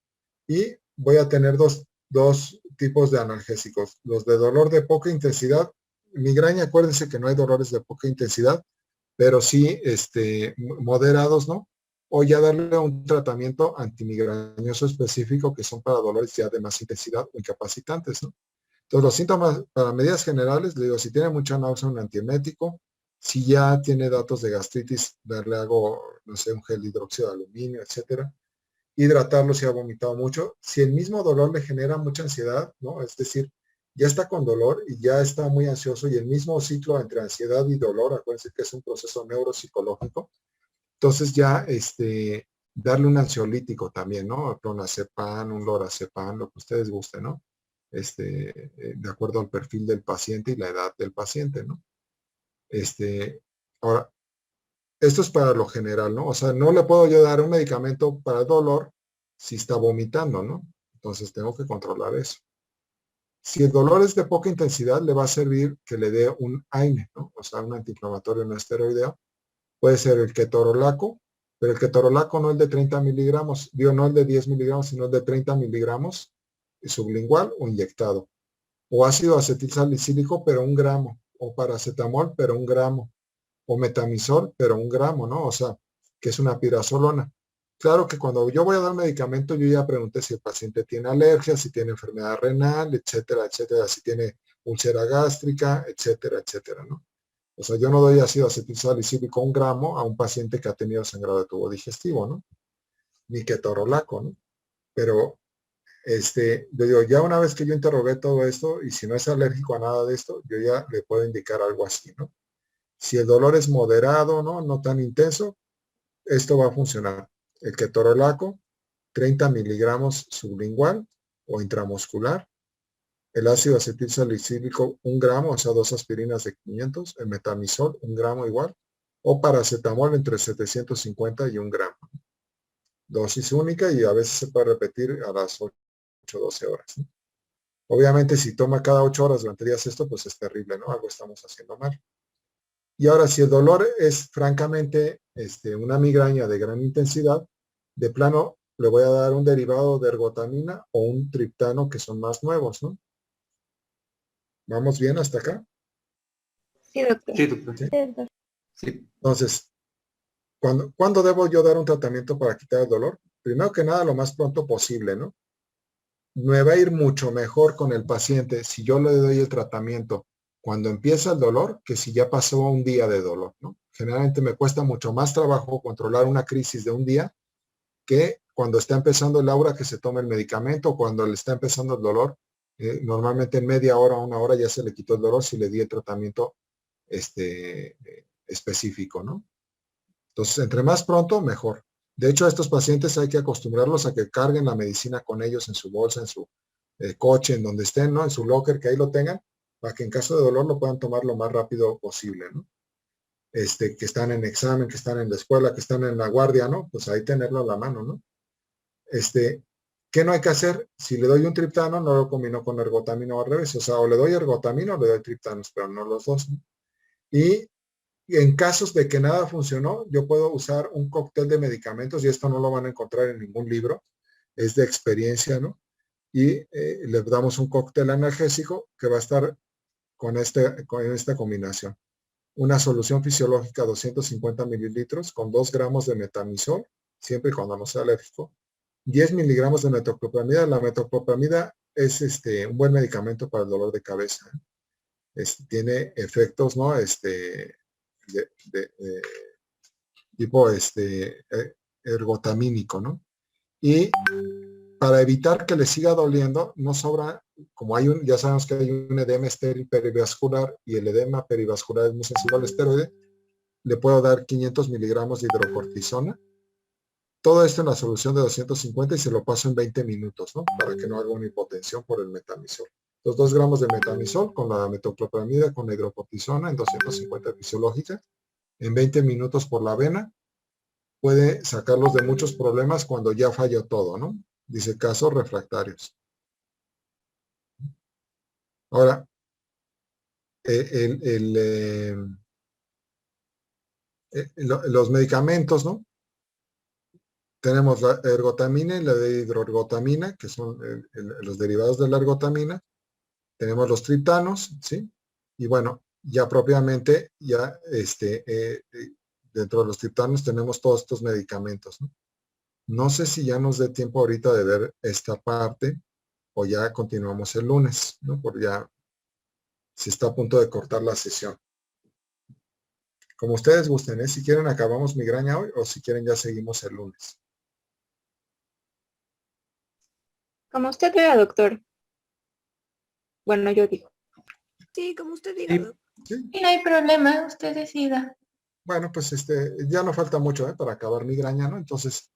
y voy a tener dos tipos de analgésicos. Los de dolor de poca intensidad. Migraña, acuérdense que no hay dolores de poca intensidad, pero sí moderados, ¿no? O ya darle un tratamiento antimigrañoso específico que son para dolores ya de más intensidad o incapacitantes, ¿no? Entonces, los síntomas para medidas generales, le digo, si tiene mucha náusea, un antiemético. Si ya tiene datos de gastritis, darle algo, no sé, un gel de hidróxido de aluminio, etcétera. Hidratarlo si ha vomitado mucho. Si el mismo dolor le genera mucha ansiedad, ¿no? Es decir, ya está con dolor y ya está muy ansioso y el mismo ciclo entre ansiedad y dolor, acuérdense que es un proceso neuropsicológico. Entonces ya, darle un ansiolítico también, ¿no? Clonazepam, un lorazepam, lo que ustedes gusten, ¿no? De acuerdo al perfil del paciente y la edad del paciente, ¿no? Ahora, esto es para lo general, ¿no? O sea, no le puedo yo dar un medicamento para el dolor si está vomitando, ¿no? Entonces tengo que controlar eso. Si el dolor es de poca intensidad, le va a servir que le dé un AINE, ¿no? O sea, un antiinflamatorio no esteroideo. Puede ser el ketorolaco, pero el ketorolaco no el de 30 miligramos, digo, no el de 10 miligramos, sino el de 30 miligramos sublingual o inyectado. O ácido acetil salicílico, pero 1 gramo. O paracetamol, pero 1 gramo. O metamizol, pero 1 gramo, ¿no? O sea, que es una pirazolona. Claro que cuando yo voy a dar medicamento, yo ya pregunté si el paciente tiene alergia, si tiene enfermedad renal, etcétera, etcétera, si tiene úlcera gástrica, etcétera, etcétera, ¿no? O sea, yo no doy ácido acetil salicílico 1 gramo a un paciente que ha tenido sangrado de tubo digestivo, ¿no? Ni ketorolaco, ¿no? Pero, yo digo, ya una vez que yo interrogué todo esto, y si no es alérgico a nada de esto, yo ya le puedo indicar algo así, ¿no? Si el dolor es moderado, ¿no? No tan intenso, esto va a funcionar. El ketorolaco, 30 miligramos sublingual o intramuscular. El ácido acetil salicílico, 1 gramo, o sea, 2 aspirinas de 500. El metamizol, 1 gramo igual. O paracetamol entre 750 y 1 gramo. Dosis única y a veces se puede repetir a las 8 o 12 horas, ¿no? Obviamente, si toma cada 8 horas durante días esto, pues es terrible, ¿no? Algo estamos haciendo mal. Y ahora, si el dolor es francamente una migraña de gran intensidad, de plano le voy a dar un derivado de ergotamina o un triptano que son más nuevos, ¿no? ¿Vamos bien hasta acá? Sí, doctor. Sí, doctor. ¿Sí? Sí, doctor. Sí. Entonces, ¿cuándo debo yo dar un tratamiento para quitar el dolor? Primero que nada, lo más pronto posible, ¿no? Me va a ir mucho mejor con el paciente si yo le doy el tratamiento cuando empieza el dolor que si ya pasó un día de dolor, ¿no? Generalmente me cuesta mucho más trabajo controlar una crisis de un día que cuando está empezando el aura que se tome el medicamento o cuando le está empezando el dolor. Normalmente en media hora o una hora ya se le quitó el dolor si le di el tratamiento específico, ¿no? Entonces, entre más pronto, mejor. De hecho, a estos pacientes hay que acostumbrarlos a que carguen la medicina con ellos en su bolsa, en su coche, en donde estén, ¿no? En su locker, que ahí lo tengan, para que en caso de dolor lo puedan tomar lo más rápido posible, ¿no? Que están en examen, que están en la escuela, que están en la guardia, ¿no? Pues ahí tenerlo a la mano, ¿no? ¿Qué no hay que hacer? Si le doy un triptano, no lo combino con ergotamina o al revés. O sea, o le doy ergotamina o le doy triptanos, pero no los dos, ¿no? Y en casos de que nada funcionó, yo puedo usar un cóctel de medicamentos y esto no lo van a encontrar en ningún libro, es de experiencia, ¿no? Y le damos un cóctel analgésico que va a estar con esta combinación. Una solución fisiológica 250 mililitros con 2 gramos de metamizol, siempre y cuando no sea alérgico, 10 miligramos de metoclopramida. La metoclopramida es un buen medicamento para el dolor de cabeza. Tiene efectos, ¿no? De tipo ergotamínico, ¿no? Y para evitar que le siga doliendo, no sobra, como ya sabemos que hay un edema estéril perivascular y el edema perivascular es muy sensible al esteroide, le puedo dar 500 miligramos de hidrocortisona. Todo esto en la solución de 250 y se lo paso en 20 minutos, ¿no? Para que no haga una hipotensión por el metamizol. Los 2 gramos de metamizol con la metoclopramida con la hidrocortisona en 250 fisiológica, en 20 minutos por la vena, puede sacarlos de muchos problemas cuando ya falló todo, ¿no? Dice casos refractarios. Ahora, los medicamentos, ¿no? Tenemos la ergotamina y la de hidroergotamina, que son los derivados de la ergotamina. Tenemos los triptanos, ¿sí? Y bueno, ya propiamente, ya dentro de los triptanos tenemos todos estos medicamentos, ¿no? No sé si ya nos dé tiempo ahorita de ver esta parte o ya continuamos el lunes, ¿no? Porque ya se está a punto de cortar la sesión. Como ustedes gusten, ¿eh? Si quieren acabamos migraña hoy o si quieren ya seguimos el lunes. Como usted vea, doctor. Bueno, yo digo. Sí, como usted diga, Sí. doctor. ¿Sí? Y no hay problema, usted decida. Bueno, pues ya no falta mucho para acabar migraña, ¿no? Entonces,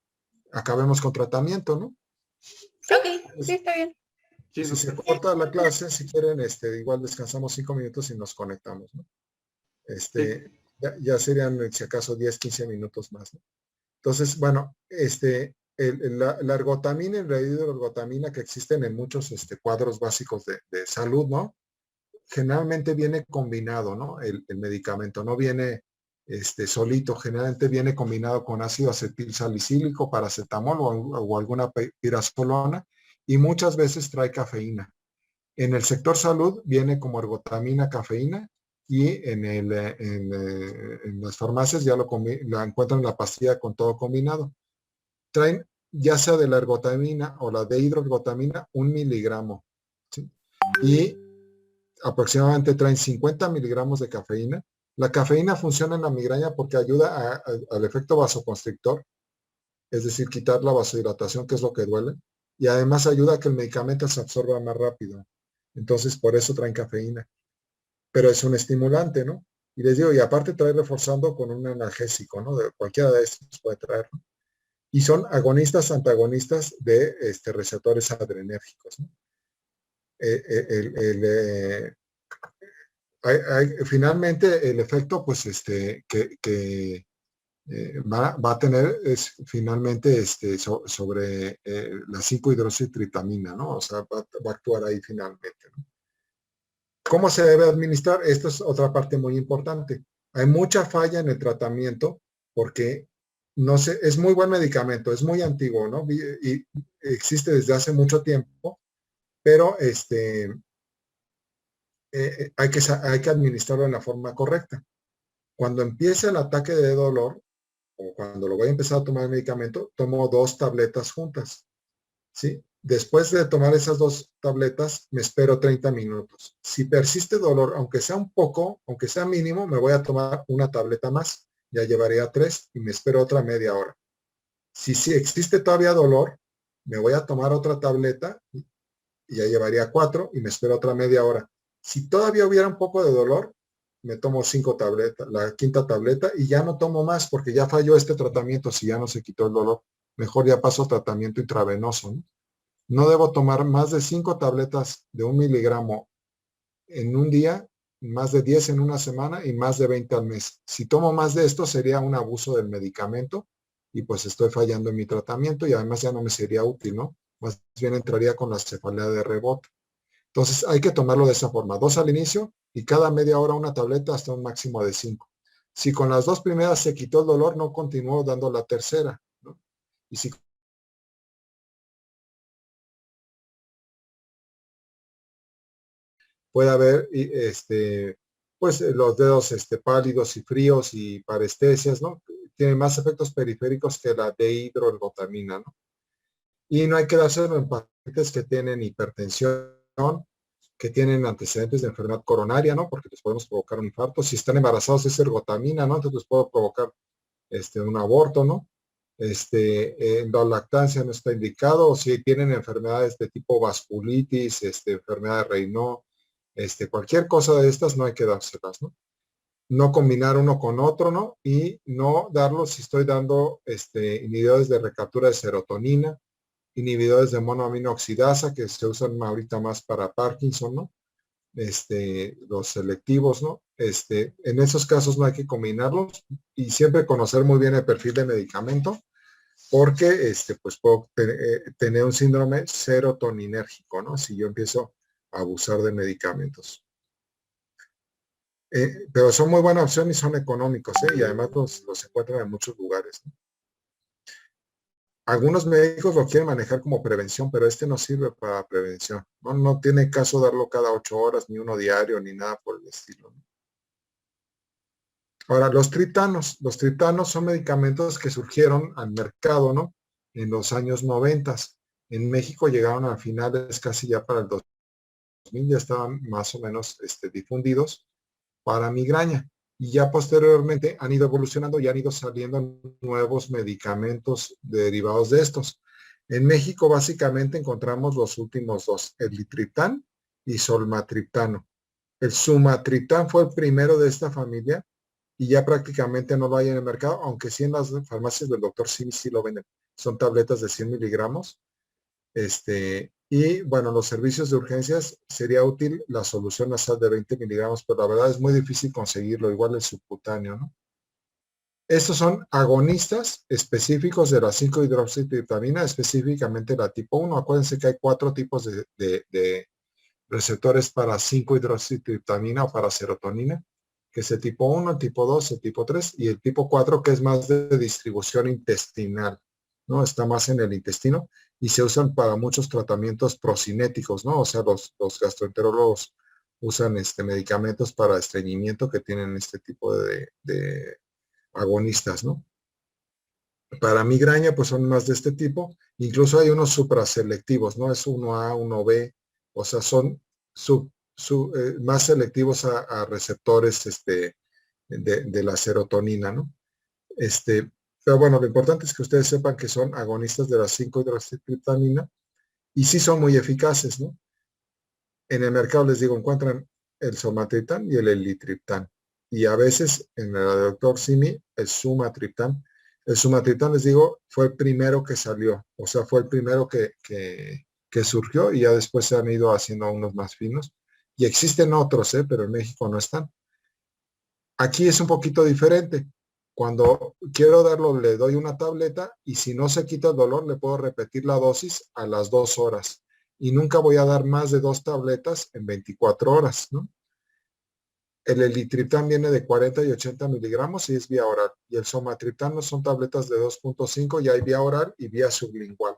acabemos con tratamiento, ¿no? Sí, Ok, sí, está bien. Sí, Si se doctor. corta la clase, si quieren, igual descansamos 5 minutos y nos conectamos, ¿no? Sí. Ya serían, si acaso, 10, 15 minutos más, ¿no? Entonces, bueno, la ergotamina y la hidroergotamina que existen en muchos cuadros básicos de salud, ¿no? Generalmente viene combinado, ¿no? El medicamento no viene solito, generalmente viene combinado con ácido acetil salicílico, paracetamol o alguna pirazolona y muchas veces trae cafeína. En el sector salud viene como ergotamina, cafeína y en las farmacias ya la encuentran en la pastilla con todo combinado. Traen ya sea de la ergotamina o la de hidroergotamina 1 miligramo, ¿sí? Y aproximadamente traen 50 miligramos de cafeína. La cafeína funciona en la migraña porque ayuda al efecto vasoconstrictor, es decir, quitar la vasodilatación, que es lo que duele, y además ayuda a que el medicamento se absorba más rápido. Entonces, por eso traen cafeína. Pero es un estimulante, ¿no? Y les digo, y aparte trae reforzando con un analgésico, ¿no? De cualquiera de estos puede traer, ¿no? Y son agonistas, antagonistas de receptores adrenérgicos, ¿no? Finalmente, el efecto, pues, va a tener finalmente sobre la 5-hidroxitritamina, ¿no? O sea, va a actuar ahí finalmente, ¿no? ¿Cómo se debe administrar? Esta es otra parte muy importante. Hay mucha falla en el tratamiento porque no sé, es muy buen medicamento, es muy antiguo, ¿no? Y existe desde hace mucho tiempo, pero hay que administrarlo en la forma correcta. Cuando empieza el ataque de dolor, o cuando lo voy a empezar a tomar el medicamento, tomo 2 tabletas juntas, ¿sí? Después de tomar esas 2 tabletas, me espero 30 minutos. Si persiste dolor, aunque sea un poco, aunque sea mínimo, me voy a tomar una tableta más. Ya llevaría 3 y me espero otra media hora. Si existe todavía dolor, me voy a tomar otra tableta y ya llevaría 4 y me espero otra media hora. Si todavía hubiera un poco de dolor, me tomo 5 tabletas, la 5ª tableta y ya no tomo más porque ya falló este tratamiento si ya no se quitó el dolor. Mejor ya paso tratamiento intravenoso, ¿no? No debo tomar más de 5 tabletas de 1 miligramo en un día, más de 10 en una semana y más de 20 al mes. Si tomo más de esto sería un abuso del medicamento y pues estoy fallando en mi tratamiento y además ya no me sería útil, ¿no? Más bien entraría con la cefalea de rebote. Entonces hay que tomarlo de esa forma, 2 al inicio y cada media hora una tableta hasta un máximo de 5. Si con las 2 primeras se quitó el dolor, no continúo dando la tercera, ¿no? Y si puede haber pues los dedos pálidos y fríos y parestesias, ¿no? Tienen más efectos periféricos que la dihidroergotamina, ¿no? Y no hay que dárselo en pacientes que tienen hipertensión, que tienen antecedentes de enfermedad coronaria, ¿no? Porque les podemos provocar un infarto. Si están embarazados es ergotamina, ¿no? Entonces les puedo provocar un aborto, ¿no? La lactancia no está indicado, o si tienen enfermedades de tipo vasculitis, enfermedad de Raynaud, cualquier cosa de estas no hay que dárselas, ¿no? No combinar uno con otro, ¿no? Y no darlo si estoy dando inhibidores de recaptura de serotonina, inhibidores de monoaminoxidasa que se usan ahorita más para Parkinson, ¿no? Los selectivos, ¿no? En esos casos no hay que combinarlos y siempre conocer muy bien el perfil de medicamento porque pues puedo tener un síndrome serotoninérgico, ¿no? Si yo empiezo a abusar de medicamentos. Pero son muy buena opción y son económicos, y además los encuentran en muchos lugares, ¿no? Algunos médicos lo quieren manejar como prevención, pero no sirve para prevención. No tiene caso darlo cada 8 horas, ni uno diario, ni nada por el estilo, ¿no? Ahora, los triptanos son medicamentos que surgieron al mercado, ¿no? En los años 90. En México llegaron a finales casi ya para el 2000, ya estaban más o menos difundidos para migraña. Y ya posteriormente han ido evolucionando y han ido saliendo nuevos medicamentos derivados de estos. En México básicamente encontramos los últimos 2, el litriptán y solmatriptano. El sumatriptán fue el primero de esta familia y ya prácticamente no lo hay en el mercado, aunque sí en las farmacias del doctor Simi sí lo venden. Son tabletas de 100 miligramos. Y bueno, los servicios de urgencias sería útil la solución nasal de 20 miligramos, pero la verdad es muy difícil conseguirlo, igual el subcutáneo, ¿no? Estos son agonistas específicos de la 5-hidroxitritamina, específicamente la tipo 1. Acuérdense que hay 4 tipos de receptores para 5-hidroxitritamina o para serotonina, que es el tipo 1, el tipo 2, el tipo 3 y el tipo 4, que es más de distribución intestinal, ¿no? Está más en el intestino y se usan para muchos tratamientos procinéticos, ¿no? O sea, los gastroenterólogos usan medicamentos para estreñimiento que tienen este tipo de agonistas, ¿no? Para migraña, pues son más de este tipo. Incluso hay unos supraselectivos, ¿no? Es 1A, 1B, o sea, son más selectivos a receptores de la serotonina, ¿no? Pero bueno, lo importante es que ustedes sepan que son agonistas de la 5-hidroxitriptamina y sí son muy eficaces, ¿no? En el mercado, les digo, encuentran el somatriptán y el elitriptán. Y a veces en el doctor Simi, el sumatriptán. El sumatriptán, les digo, fue el primero que salió. O sea, fue el primero que surgió y ya después se han ido haciendo unos más finos. Y existen otros, pero en México no están. Aquí es un poquito diferente. Cuando quiero darlo, le doy una tableta y si no se quita el dolor, le puedo repetir la dosis a las 2 horas. Y nunca voy a dar más de 2 tabletas en 24 horas, ¿no? El elitriptán viene de 40 y 80 miligramos y es vía oral. Y el somatriptán no son tabletas de 2.5 y hay vía oral y vía sublingual.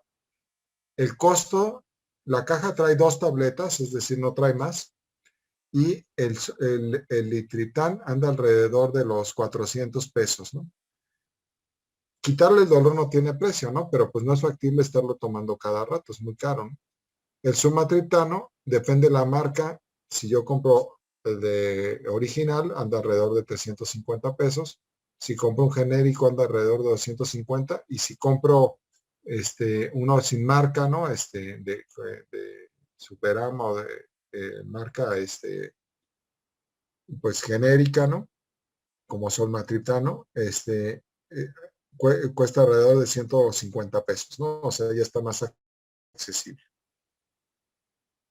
El costo, la caja trae 2 tabletas, es decir, no trae más. Y el elitriptán anda alrededor de los 400 pesos, ¿no? Quitarle el dolor no tiene precio, ¿no? Pero pues no es factible estarlo tomando cada rato, es muy caro, ¿no? El sumatriptano, depende de la marca. Si yo compro el de original, anda alrededor de 350 pesos. Si compro un genérico, anda alrededor de 250. Y si compro uno sin marca, ¿no? De Superama o de marca, pues genérica, ¿no? Como solmatriptano, cuesta alrededor de 150 pesos, ¿no? O sea, ya está más accesible.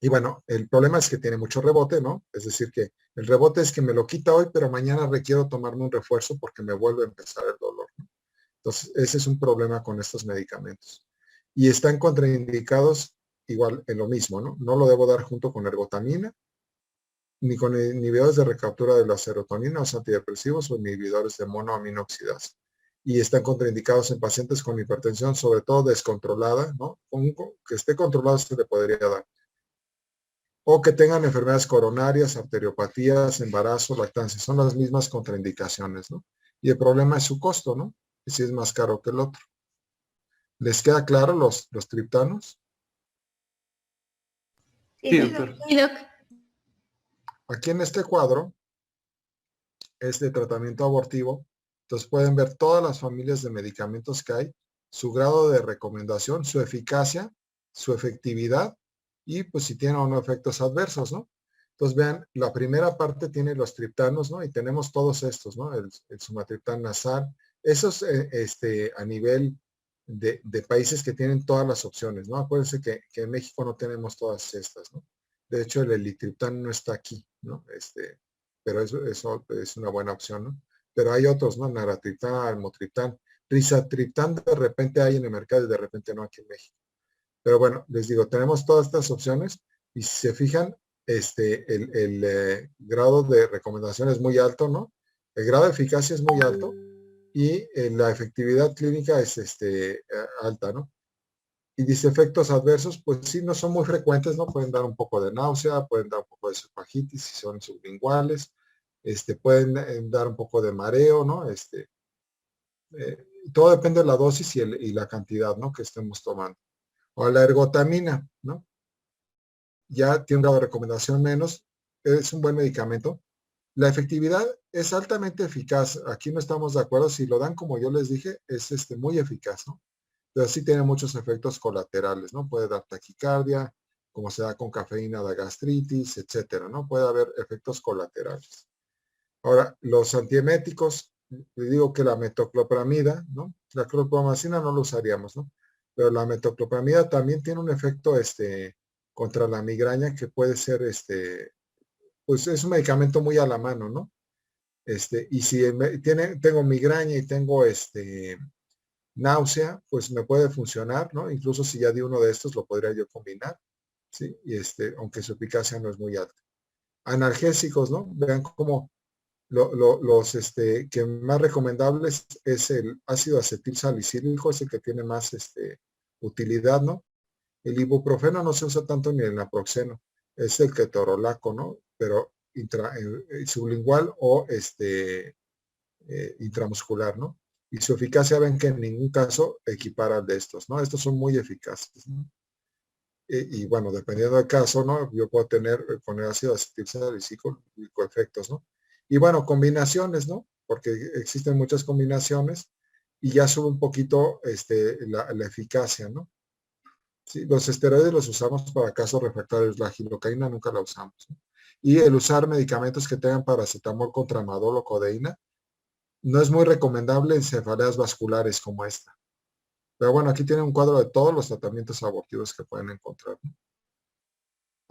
Y bueno, el problema es que tiene mucho rebote, ¿no? Es decir, que el rebote es que me lo quita hoy, pero mañana requiero tomarme un refuerzo porque me vuelve a empezar el dolor, ¿no? Entonces, ese es un problema con estos medicamentos. Y están contraindicados igual en lo mismo, ¿no? No lo debo dar junto con ergotamina, ni con inhibidores de recaptura de la serotonina, o antidepresivos o inhibidores de monoaminoxidasa. Y están contraindicados en pacientes con hipertensión, sobre todo descontrolada, ¿no? Que esté controlado se le podría dar. O que tengan enfermedades coronarias, arteriopatías, embarazo, lactancia. Son las mismas contraindicaciones, ¿no? Y el problema es su costo, ¿no? Y si es más caro que el otro. ¿Les queda claro los triptanos? Sí, doctor. Sí, doc. Aquí en este cuadro es de tratamiento abortivo. Entonces pueden ver todas las familias de medicamentos que hay, su grado de recomendación, su eficacia, su efectividad y pues si tienen o no efectos adversos, ¿no? Entonces vean, la primera parte tiene los triptanos, ¿no? Y tenemos todos estos, ¿no? El sumatriptán nasal. Esos a nivel de países que tienen todas las opciones, ¿no? Acuérdense que en México no tenemos todas estas, ¿no? De hecho, el elitriptán no está aquí, ¿no? Pero eso es una buena opción, ¿no? Pero hay otros, ¿no? Naratriptán, almotriptán, rizatriptán de repente hay en el mercado y de repente no aquí en México. Pero bueno, les digo, tenemos todas estas opciones y si se fijan, el grado de recomendación es muy alto, ¿no? El grado de eficacia es muy alto y la efectividad clínica es alta, ¿no? Y dice efectos adversos, pues sí, no son muy frecuentes, ¿no? Pueden dar un poco de náusea, pueden dar un poco de esofagitis si son sublinguales, pueden dar un poco de mareo, ¿no? Todo depende de la dosis y la cantidad, ¿no? Que estemos tomando. O la ergotamina, ¿no? Ya tiene un grado de recomendación menos, es un buen medicamento. La efectividad es altamente eficaz. Aquí no estamos de acuerdo. Si lo dan como yo les dije, es muy eficaz, ¿no? Pero sí tiene muchos efectos colaterales, ¿no? Puede dar taquicardia, como se da con cafeína, da gastritis, etcétera, ¿no? Puede haber efectos colaterales. Ahora, los antieméticos, le digo que la metoclopramida, ¿no? La clorpromacina no lo usaríamos, ¿no? Pero la metoclopramida también tiene un efecto contra la migraña que puede ser, pues es un medicamento muy a la mano, ¿no? Y si tengo migraña y tengo náusea, pues me puede funcionar, ¿no? Incluso si ya di uno de estos, lo podría yo combinar, ¿sí? Y aunque su eficacia no es muy alta. Analgésicos, ¿no? Vean cómo los que más recomendables es el ácido acetil salicílico, es el que tiene más utilidad, ¿no? El ibuprofeno no se usa tanto ni el naproxeno, es el ketorolaco, ¿no? Pero sublingual o intramuscular, ¿no? Y su eficacia ven que en ningún caso equipara al de estos, ¿no? Estos son muy eficaces, ¿no? Y bueno, dependiendo del caso, ¿no? Yo puedo tener con el ácido acetil salicílico efectos, ¿no? Y bueno, combinaciones, ¿no? Porque existen muchas combinaciones y ya sube un poquito la eficacia, ¿no? Sí, los esteroides los usamos para casos refractarios, la gilocaína nunca la usamos, ¿no? Y el usar medicamentos que tengan paracetamol con tramadol o codeína no es muy recomendable en cefaleas vasculares como esta. Pero bueno, aquí tienen un cuadro de todos los tratamientos abortivos que pueden encontrar, ¿no?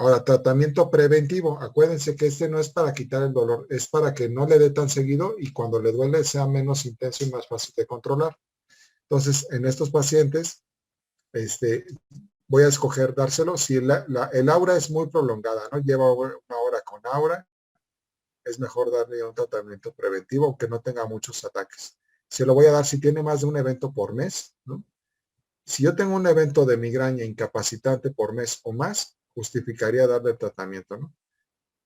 Ahora, tratamiento preventivo. Acuérdense que este no es para quitar el dolor, es para que no le dé tan seguido y cuando le duele sea menos intenso y más fácil de controlar. Entonces, en estos pacientes, voy a escoger dárselo. Si el aura es muy prolongada, ¿no? Lleva una hora con aura, es mejor darle un tratamiento preventivo, aunque no tenga muchos ataques. Se lo voy a dar si tiene más de un evento por mes, ¿no? Si yo tengo un evento de migraña incapacitante por mes o más, justificaría darle tratamiento, ¿no?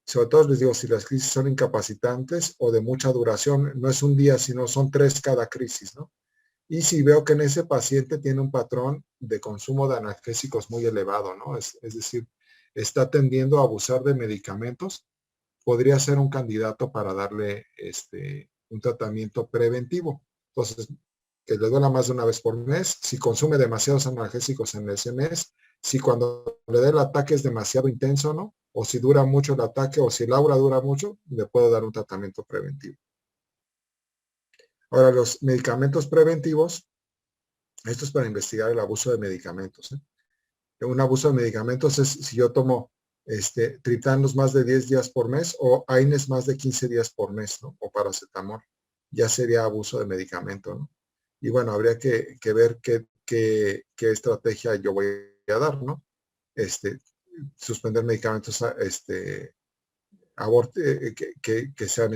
Sobre todo les digo, si las crisis son incapacitantes o de mucha duración, no es un día, sino son 3 cada crisis, ¿no? Y si veo que en ese paciente tiene un patrón de consumo de analgésicos muy elevado, ¿no? Es decir, está tendiendo a abusar de medicamentos, podría ser un candidato para darle un tratamiento preventivo. Entonces, que le duela más de una vez por mes, si consume demasiados analgésicos en ese mes, si cuando le dé el ataque es demasiado intenso, ¿no? O si dura mucho el ataque, o si el aura dura mucho, le puedo dar un tratamiento preventivo. Ahora, los medicamentos preventivos, esto es para investigar el abuso de medicamentos, ¿eh? Un abuso de medicamentos es si yo tomo triptanos más de 10 días por mes o AINES más de 15 días por mes, ¿no? O paracetamol. Ya sería abuso de medicamento, ¿no? Y bueno, habría que ver qué estrategia yo voy a dar, ¿no? Suspender medicamentos que sean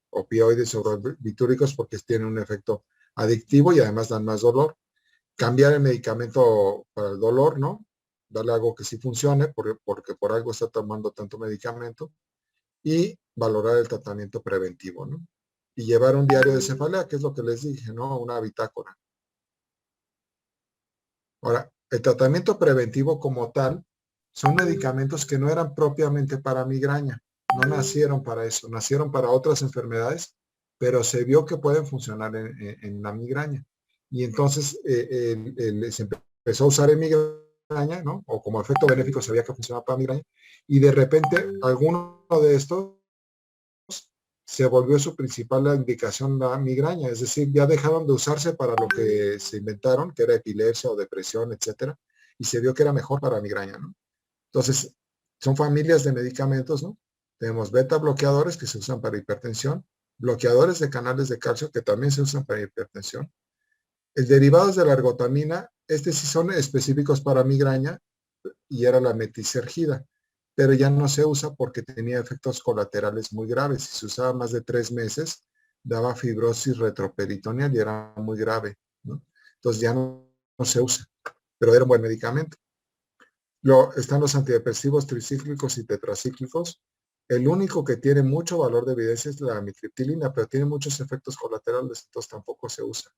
opioides o barbitúricos porque tienen un efecto adictivo y además dan más dolor. Cambiar el medicamento para el dolor, ¿no? Darle algo que sí funcione porque por algo está tomando tanto medicamento y valorar el tratamiento preventivo, ¿no? Y llevar un diario de cefalea, que es lo que les dije, ¿no? Una bitácora. Ahora, el tratamiento preventivo como tal son medicamentos que no eran propiamente para migraña, no nacieron para eso, nacieron para otras enfermedades, pero se vio que pueden funcionar en la migraña. Y entonces se empezó a usar en migraña, ¿no? O como efecto benéfico se veía que funcionaba para migraña, y de repente alguno de estos se volvió su principal indicación la migraña, es decir, ya dejaron de usarse para lo que se inventaron, que era epilepsia o depresión, etcétera, y se vio que era mejor para migraña, ¿no? Entonces, son familias de medicamentos, ¿no? Tenemos beta bloqueadores que se usan para hipertensión, bloqueadores de canales de calcio que también se usan para hipertensión. El derivados de la ergotamina, sí son específicos para migraña y era la metisergida, pero ya no se usa porque tenía efectos colaterales muy graves. Si se usaba más de 3 meses, daba fibrosis retroperitoneal y era muy grave, ¿no? Entonces ya no se usa, pero era un buen medicamento. Están los antidepresivos tricíclicos y tetracíclicos. El único que tiene mucho valor de evidencia es la amitriptilina, pero tiene muchos efectos colaterales, entonces tampoco se usa.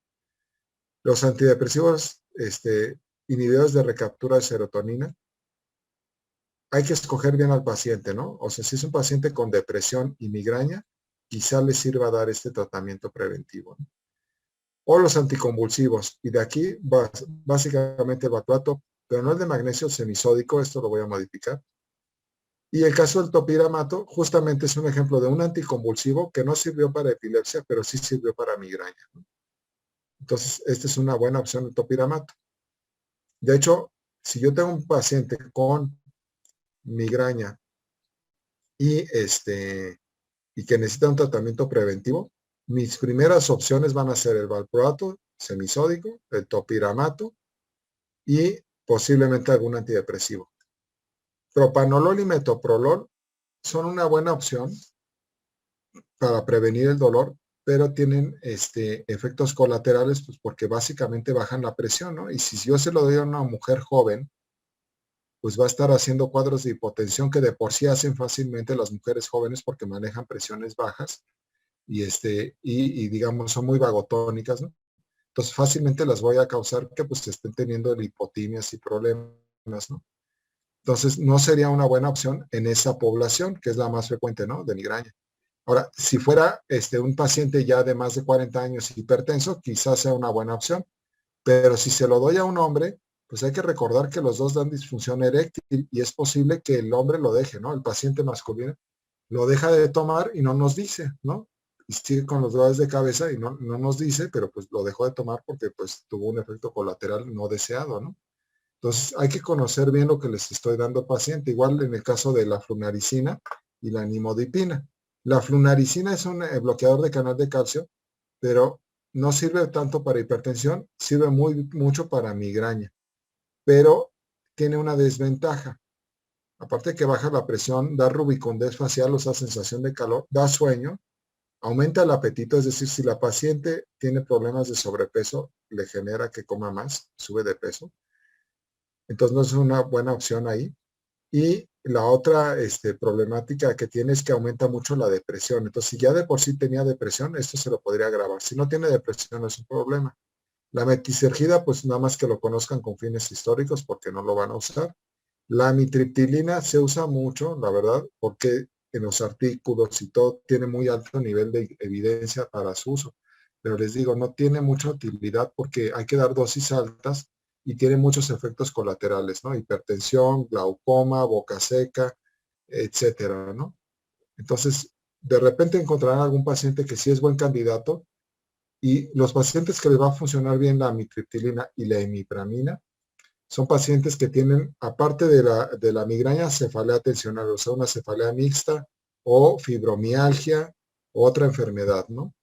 Los antidepresivos inhibidores de recaptura de serotonina, hay que escoger bien al paciente, ¿no? O sea, si es un paciente con depresión y migraña, quizá le sirva dar este tratamiento preventivo, ¿no? O los anticonvulsivos, y de aquí básicamente el valproato, pero no el de magnesio semisódico, esto lo voy a modificar. Y el caso del topiramato, justamente es un ejemplo de un anticonvulsivo que no sirvió para epilepsia, pero sí sirvió para migraña, ¿no? Entonces, esta es una buena opción el topiramato. De hecho, si yo tengo un paciente con migraña y que necesita un tratamiento preventivo, mis primeras opciones van a ser el valproato semisódico, el topiramato y posiblemente algún antidepresivo. Propanolol y metoprolol son una buena opción para prevenir el dolor, pero tienen efectos colaterales, pues porque básicamente bajan la presión, ¿no? Y si yo se lo doy a una mujer joven, pues va a estar haciendo cuadros de hipotensión que de por sí hacen fácilmente las mujeres jóvenes porque manejan presiones bajas y digamos son muy vagotónicas, ¿no? Entonces fácilmente las voy a causar que pues estén teniendo lipotimias y problemas, ¿no? Entonces no sería una buena opción en esa población, que es la más frecuente, ¿no? De migraña. Ahora, si fuera un paciente ya de más de 40 años hipertenso, quizás sea una buena opción, pero si se lo doy a un hombre, pues hay que recordar que los dos dan disfunción eréctil y es posible que el hombre lo deje, ¿no? El paciente masculino lo deja de tomar y no nos dice, ¿no? Y sigue con los dolores de cabeza y no nos dice, pero pues lo dejó de tomar porque pues tuvo un efecto colateral no deseado, ¿no? Entonces, hay que conocer bien lo que les estoy dando al paciente, igual en el caso de la flunaricina y la nimodipina. La flunaricina es un bloqueador de canal de calcio, pero no sirve tanto para hipertensión, sirve mucho para migraña, pero tiene una desventaja. Aparte que baja la presión, da rubicondez facial, o sea, sensación de calor, da sueño, aumenta el apetito, es decir, si la paciente tiene problemas de sobrepeso, le genera que coma más, sube de peso. Entonces no es una buena opción ahí. Y la otra problemática que tiene es que aumenta mucho la depresión. Entonces, si ya de por sí tenía depresión, esto se lo podría agravar. Si no tiene depresión, no es un problema. La metisergida, pues nada más que lo conozcan con fines históricos porque no lo van a usar. La amitriptilina se usa mucho, la verdad, porque en los artículos y todo tiene muy alto nivel de evidencia para su uso. Pero les digo, no tiene mucha utilidad porque hay que dar dosis altas y tiene muchos efectos colaterales, ¿no? Hipertensión, glaucoma, boca seca, etcétera, ¿no? Entonces, de repente encontrarán algún paciente que sí es buen candidato y los pacientes que les va a funcionar bien la amitriptilina y la imipramina son pacientes que tienen, aparte de la migraña, cefalea tensional, o sea, una cefalea mixta o fibromialgia o otra enfermedad, ¿no?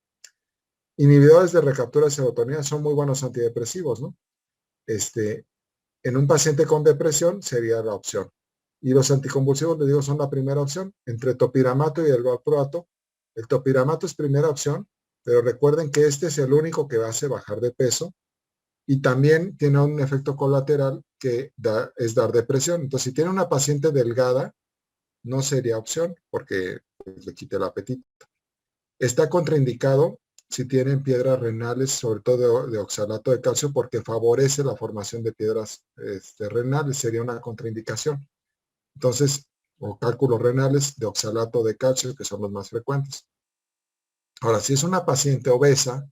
Inhibidores de recaptura de serotonina son muy buenos antidepresivos, ¿no? En un paciente con depresión sería la opción. Y los anticonvulsivos, les digo, son la primera opción. Entre topiramato y el valproato, el topiramato es primera opción, pero recuerden que este es el único que hace bajar de peso y también tiene un efecto colateral que es dar depresión. Entonces, si tiene una paciente delgada, no sería opción porque pues, le quita el apetito. Está contraindicado si tienen piedras renales, sobre todo de oxalato de calcio, porque favorece la formación de piedras renales, sería una contraindicación. Entonces, o cálculos renales de oxalato de calcio, que son los más frecuentes. Ahora, si es una paciente obesa,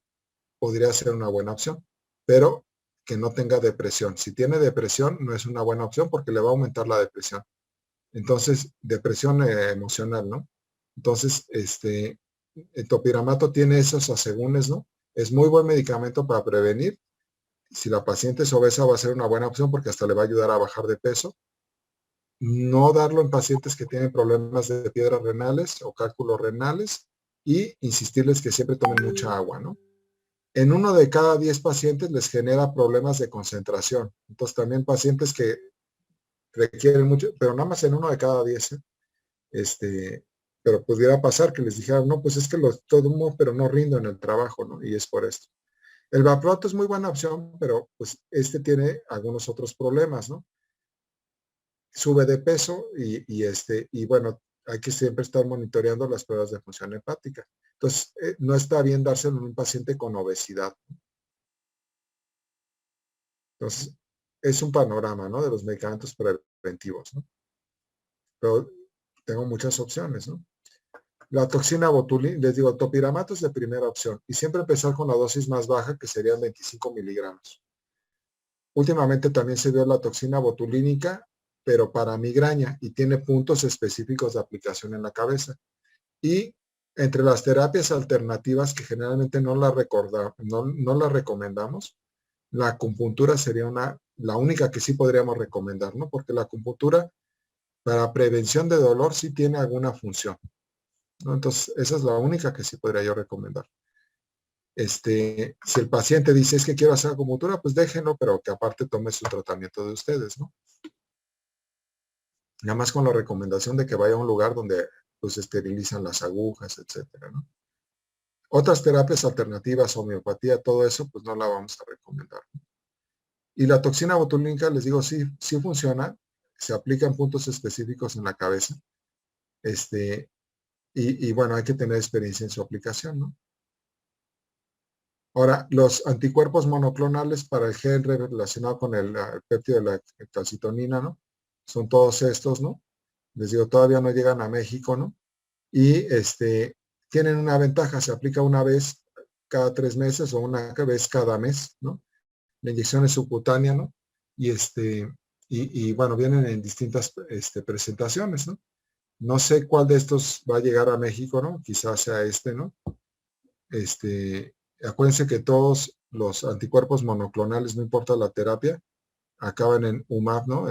podría ser una buena opción, pero que no tenga depresión. Si tiene depresión, no es una buena opción porque le va a aumentar la depresión. Entonces, depresión emocional, ¿no? Entonces, el topiramato tiene esos asegúnes, ¿no? Es muy buen medicamento para prevenir. Si la paciente es obesa va a ser una buena opción porque hasta le va a ayudar a bajar de peso. No darlo en pacientes que tienen problemas de piedras renales o cálculos renales y insistirles que siempre tomen mucha agua, ¿no? En 1 de cada 10 pacientes les genera problemas de concentración. Entonces también pacientes que requieren mucho, pero nada más en 1 de cada 10, pero pudiera pasar que les dijeran, no, pues es que lo tomo, pero no rindo en el trabajo, ¿no? Y es por esto. El valproato es muy buena opción, pero pues tiene algunos otros problemas, ¿no? Sube de peso y bueno, hay que siempre estar monitoreando las pruebas de función hepática. Entonces, no está bien dárselo en un paciente con obesidad. Entonces, es un panorama, ¿no? De los medicamentos preventivos, ¿no? Pero tengo muchas opciones, ¿no? La toxina botulínica, les digo, el topiramato es de primera opción y siempre empezar con la dosis más baja, que serían 25 miligramos. Últimamente también se vio la toxina botulínica, pero para migraña y tiene puntos específicos de aplicación en la cabeza. Y entre las terapias alternativas que generalmente no la recomendamos, la acupuntura sería la única que sí podríamos recomendar, ¿no? Porque la acupuntura para prevención de dolor sí tiene alguna función, ¿no? Entonces, esa es la única que sí podría yo recomendar. Si el paciente dice es que quiero hacer acupuntura, pues déjenlo, pero que aparte tome su tratamiento de ustedes, ¿no? Nada más con la recomendación de que vaya a un lugar donde pues esterilizan las agujas, etcétera, ¿no? Otras terapias alternativas, homeopatía, todo eso, pues no la vamos a recomendar, ¿no? Y la toxina botulínica, les digo, sí funciona, se aplica en puntos específicos en la cabeza, y bueno, hay que tener experiencia en su aplicación, ¿no? Ahora, los anticuerpos monoclonales para el gen relacionado con el péptido de la calcitonina, ¿no? Son todos estos, ¿no? Les digo, todavía no llegan a México, ¿no? Y tienen una ventaja, se aplica una vez cada 3 meses o una vez cada mes, ¿no? La inyección es subcutánea, ¿no? Y bueno, vienen en distintas presentaciones, ¿no? No sé cuál de estos va a llegar a México, ¿no? Quizás sea ¿no? Acuérdense que todos los anticuerpos monoclonales, no importa la terapia, acaban en UMAB, ¿no?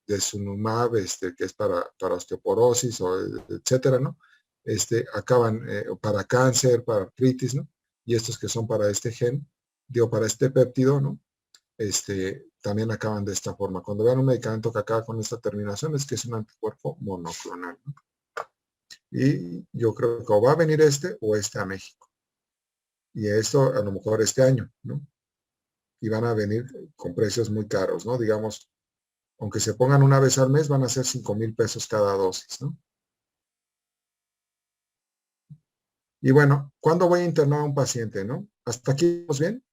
Desunumab, que es para osteoporosis, o etcétera, ¿no? Acaban para cáncer, para artritis, ¿no? Y estos que son para este gen, digo, para este péptido, ¿no? También acaban de esta forma. Cuando vean un medicamento que acaba con esta terminación, es que es un anticuerpo monoclonal, ¿no? Y yo creo que o va a venir o a México. Y esto a lo mejor este año, ¿no? Y van a venir con precios muy caros, ¿no? Digamos, aunque se pongan una vez al mes, van a ser 5,000 pesos cada dosis, ¿no? Y bueno, ¿cuándo voy a internar a un paciente, no? ¿Hasta aquí vamos bien?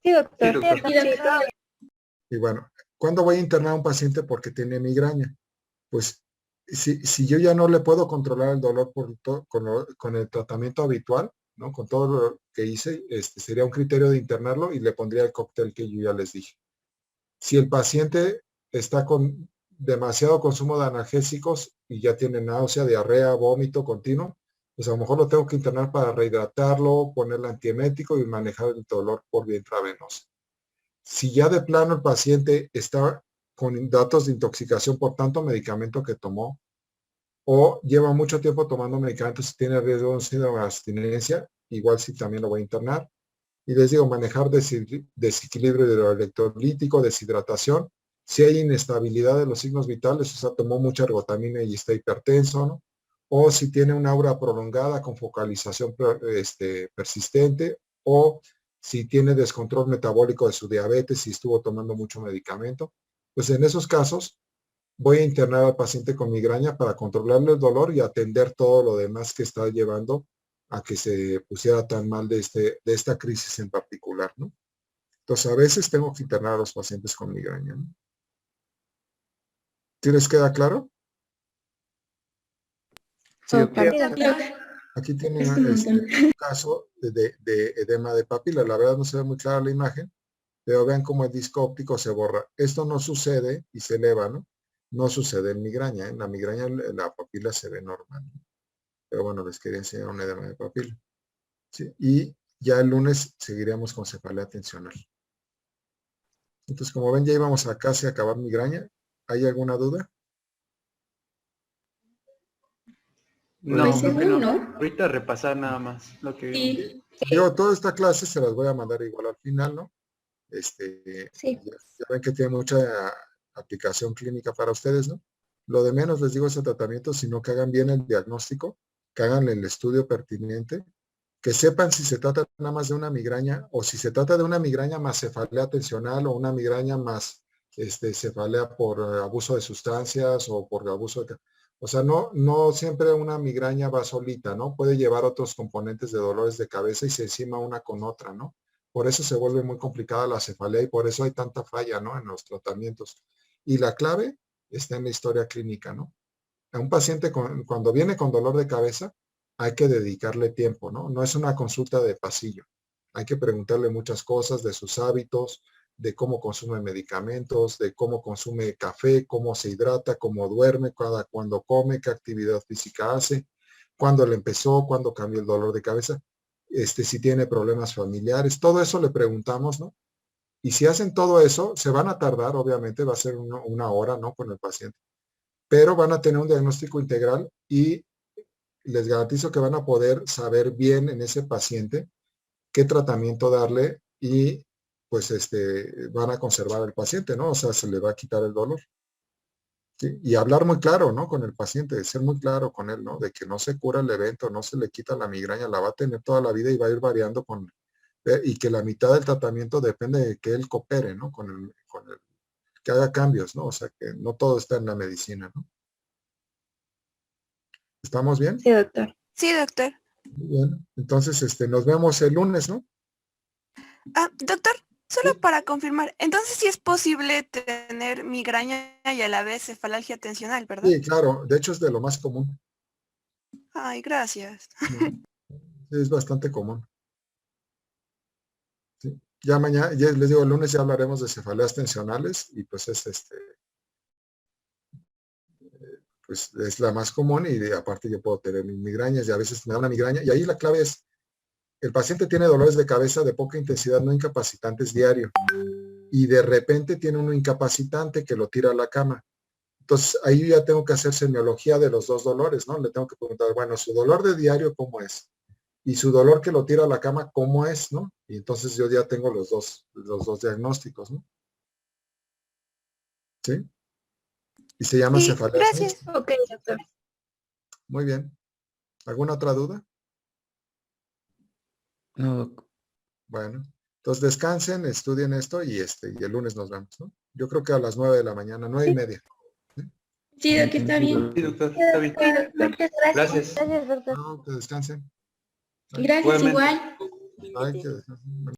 Sí, doctor. Sí, doctor. Sí, todo bien. Y bueno, ¿cuándo voy a internar a un paciente porque tiene migraña? Pues si yo ya no le puedo controlar el dolor con el tratamiento habitual, ¿no? Con todo lo que hice, sería un criterio de internarlo y le pondría el cóctel que yo ya les dije. Si el paciente está con demasiado consumo de analgésicos y ya tiene náusea, diarrea, vómito continuo, pues a lo mejor lo tengo que internar para rehidratarlo, ponerle antiemético y manejar el dolor por vía intravenosa. Si ya de plano el paciente está con datos de intoxicación por tanto medicamento que tomó, o lleva mucho tiempo tomando medicamentos y tiene riesgo de un síndrome de abstinencia, igual sí también lo voy a internar. Y les digo, manejar desequilibrio hidroelectrolítico, deshidratación. Si hay inestabilidad de los signos vitales, o sea, tomó mucha ergotamina y está hipertenso, ¿no? O si tiene una aura prolongada con focalización persistente, o si tiene descontrol metabólico de su diabetes y estuvo tomando mucho medicamento, pues en esos casos voy a internar al paciente con migraña para controlarle el dolor y atender todo lo demás que está llevando a que se pusiera tan mal de esta crisis en particular, ¿no? Entonces, a veces tengo que internar a los pacientes con migraña, ¿no? ¿Sí les queda claro? Sí, doctor. Sí, doctor. Aquí tiene Es un montón. un caso de edema de papila. La verdad no se ve muy clara la imagen, pero vean cómo el disco óptico se borra. Esto no sucede y se eleva, ¿no? No sucede en migraña. En la migraña la papila se ve normal, ¿no? Pero bueno, les quería enseñar un edema de papila. ¿Sí? Y ya el lunes seguiremos con cefalea tensional. Entonces, como ven, ya íbamos a casi acabar migraña. ¿Hay alguna duda? No, Pues creo que según no. no. Ahorita repasar nada más lo que vimos. Sí. Digo, toda esta clase se las voy a mandar igual al final, ¿no? Sí. Ya ven que tiene mucha aplicación clínica para ustedes, ¿no? Lo de menos les digo ese tratamiento, sino que hagan bien el diagnóstico, que hagan el estudio pertinente, que sepan si se trata nada más de una migraña o si se trata de una migraña más cefalea tensional o una migraña más cefalea por abuso de sustancias o por abuso de... O sea, no siempre una migraña va solita, ¿no? Puede llevar otros componentes de dolores de cabeza y se encima una con otra, ¿no? Por eso se vuelve muy complicada la cefalea y por eso hay tanta falla, ¿no? En los tratamientos. Y la clave está en la historia clínica, ¿no? A un paciente cuando viene con dolor de cabeza, hay que dedicarle tiempo, ¿no? No es una consulta de pasillo. Hay que preguntarle muchas cosas de sus hábitos, de cómo consume medicamentos, de cómo consume café, cómo se hidrata, cómo duerme, cuando come, qué actividad física hace, cuándo le empezó, cuándo cambió el dolor de cabeza, si tiene problemas familiares, todo eso le preguntamos, ¿no? Y si hacen todo eso, se van a tardar, obviamente, va a ser una hora, ¿no? Con el paciente, pero van a tener un diagnóstico integral y les garantizo que van a poder saber bien en ese paciente qué tratamiento darle y pues van a conservar al paciente, ¿no? O sea, se le va a quitar el dolor. ¿Sí? Y hablar muy claro, ¿no? Con el paciente, ser muy claro con él, ¿no? De que no se cura el evento, no se le quita la migraña, la va a tener toda la vida y va a ir variando y que la mitad del tratamiento depende de que él coopere, ¿no? Que haga cambios, ¿no? O sea, que no todo está en la medicina, ¿no? ¿Estamos bien? Sí, doctor. Sí, doctor. Muy bien. Entonces, nos vemos el lunes, ¿no? Doctor, solo Sí. para confirmar, entonces sí es posible tener migraña y a la vez cefalalgia tensional, ¿verdad? Sí, claro. De hecho, es de lo más común. Ay, gracias. Sí, es bastante común. Sí. Ya mañana, ya les digo, el lunes ya hablaremos de cefaleas tensionales y pues pues es la más común y aparte yo puedo tener mis migrañas y a veces me da una migraña y ahí la clave es el paciente tiene dolores de cabeza de poca intensidad no incapacitantes diario y de repente tiene uno incapacitante que lo tira a la cama. Entonces, ahí yo ya tengo que hacer semiología de los dos dolores, ¿no? Le tengo que preguntar, bueno, su dolor de diario, ¿cómo es? Y su dolor que lo tira a la cama, ¿cómo es, no? Y entonces yo ya tengo los dos diagnósticos, ¿no? ¿Sí? Y se llama Sí, cefalea. gracias. Ok, doctor. Muy bien. ¿Alguna otra duda? No, doc. Bueno, entonces descansen, estudien esto y y el lunes nos vemos, ¿no? Yo creo que a las 9 de la mañana, 9:30. Sí, Doc, está bien. Sí, doctor, está bien. Muchas gracias. Gracias. Gracias, doctor. No, que descansen. Gracias, Igualmente. igual. Ay, que descansen.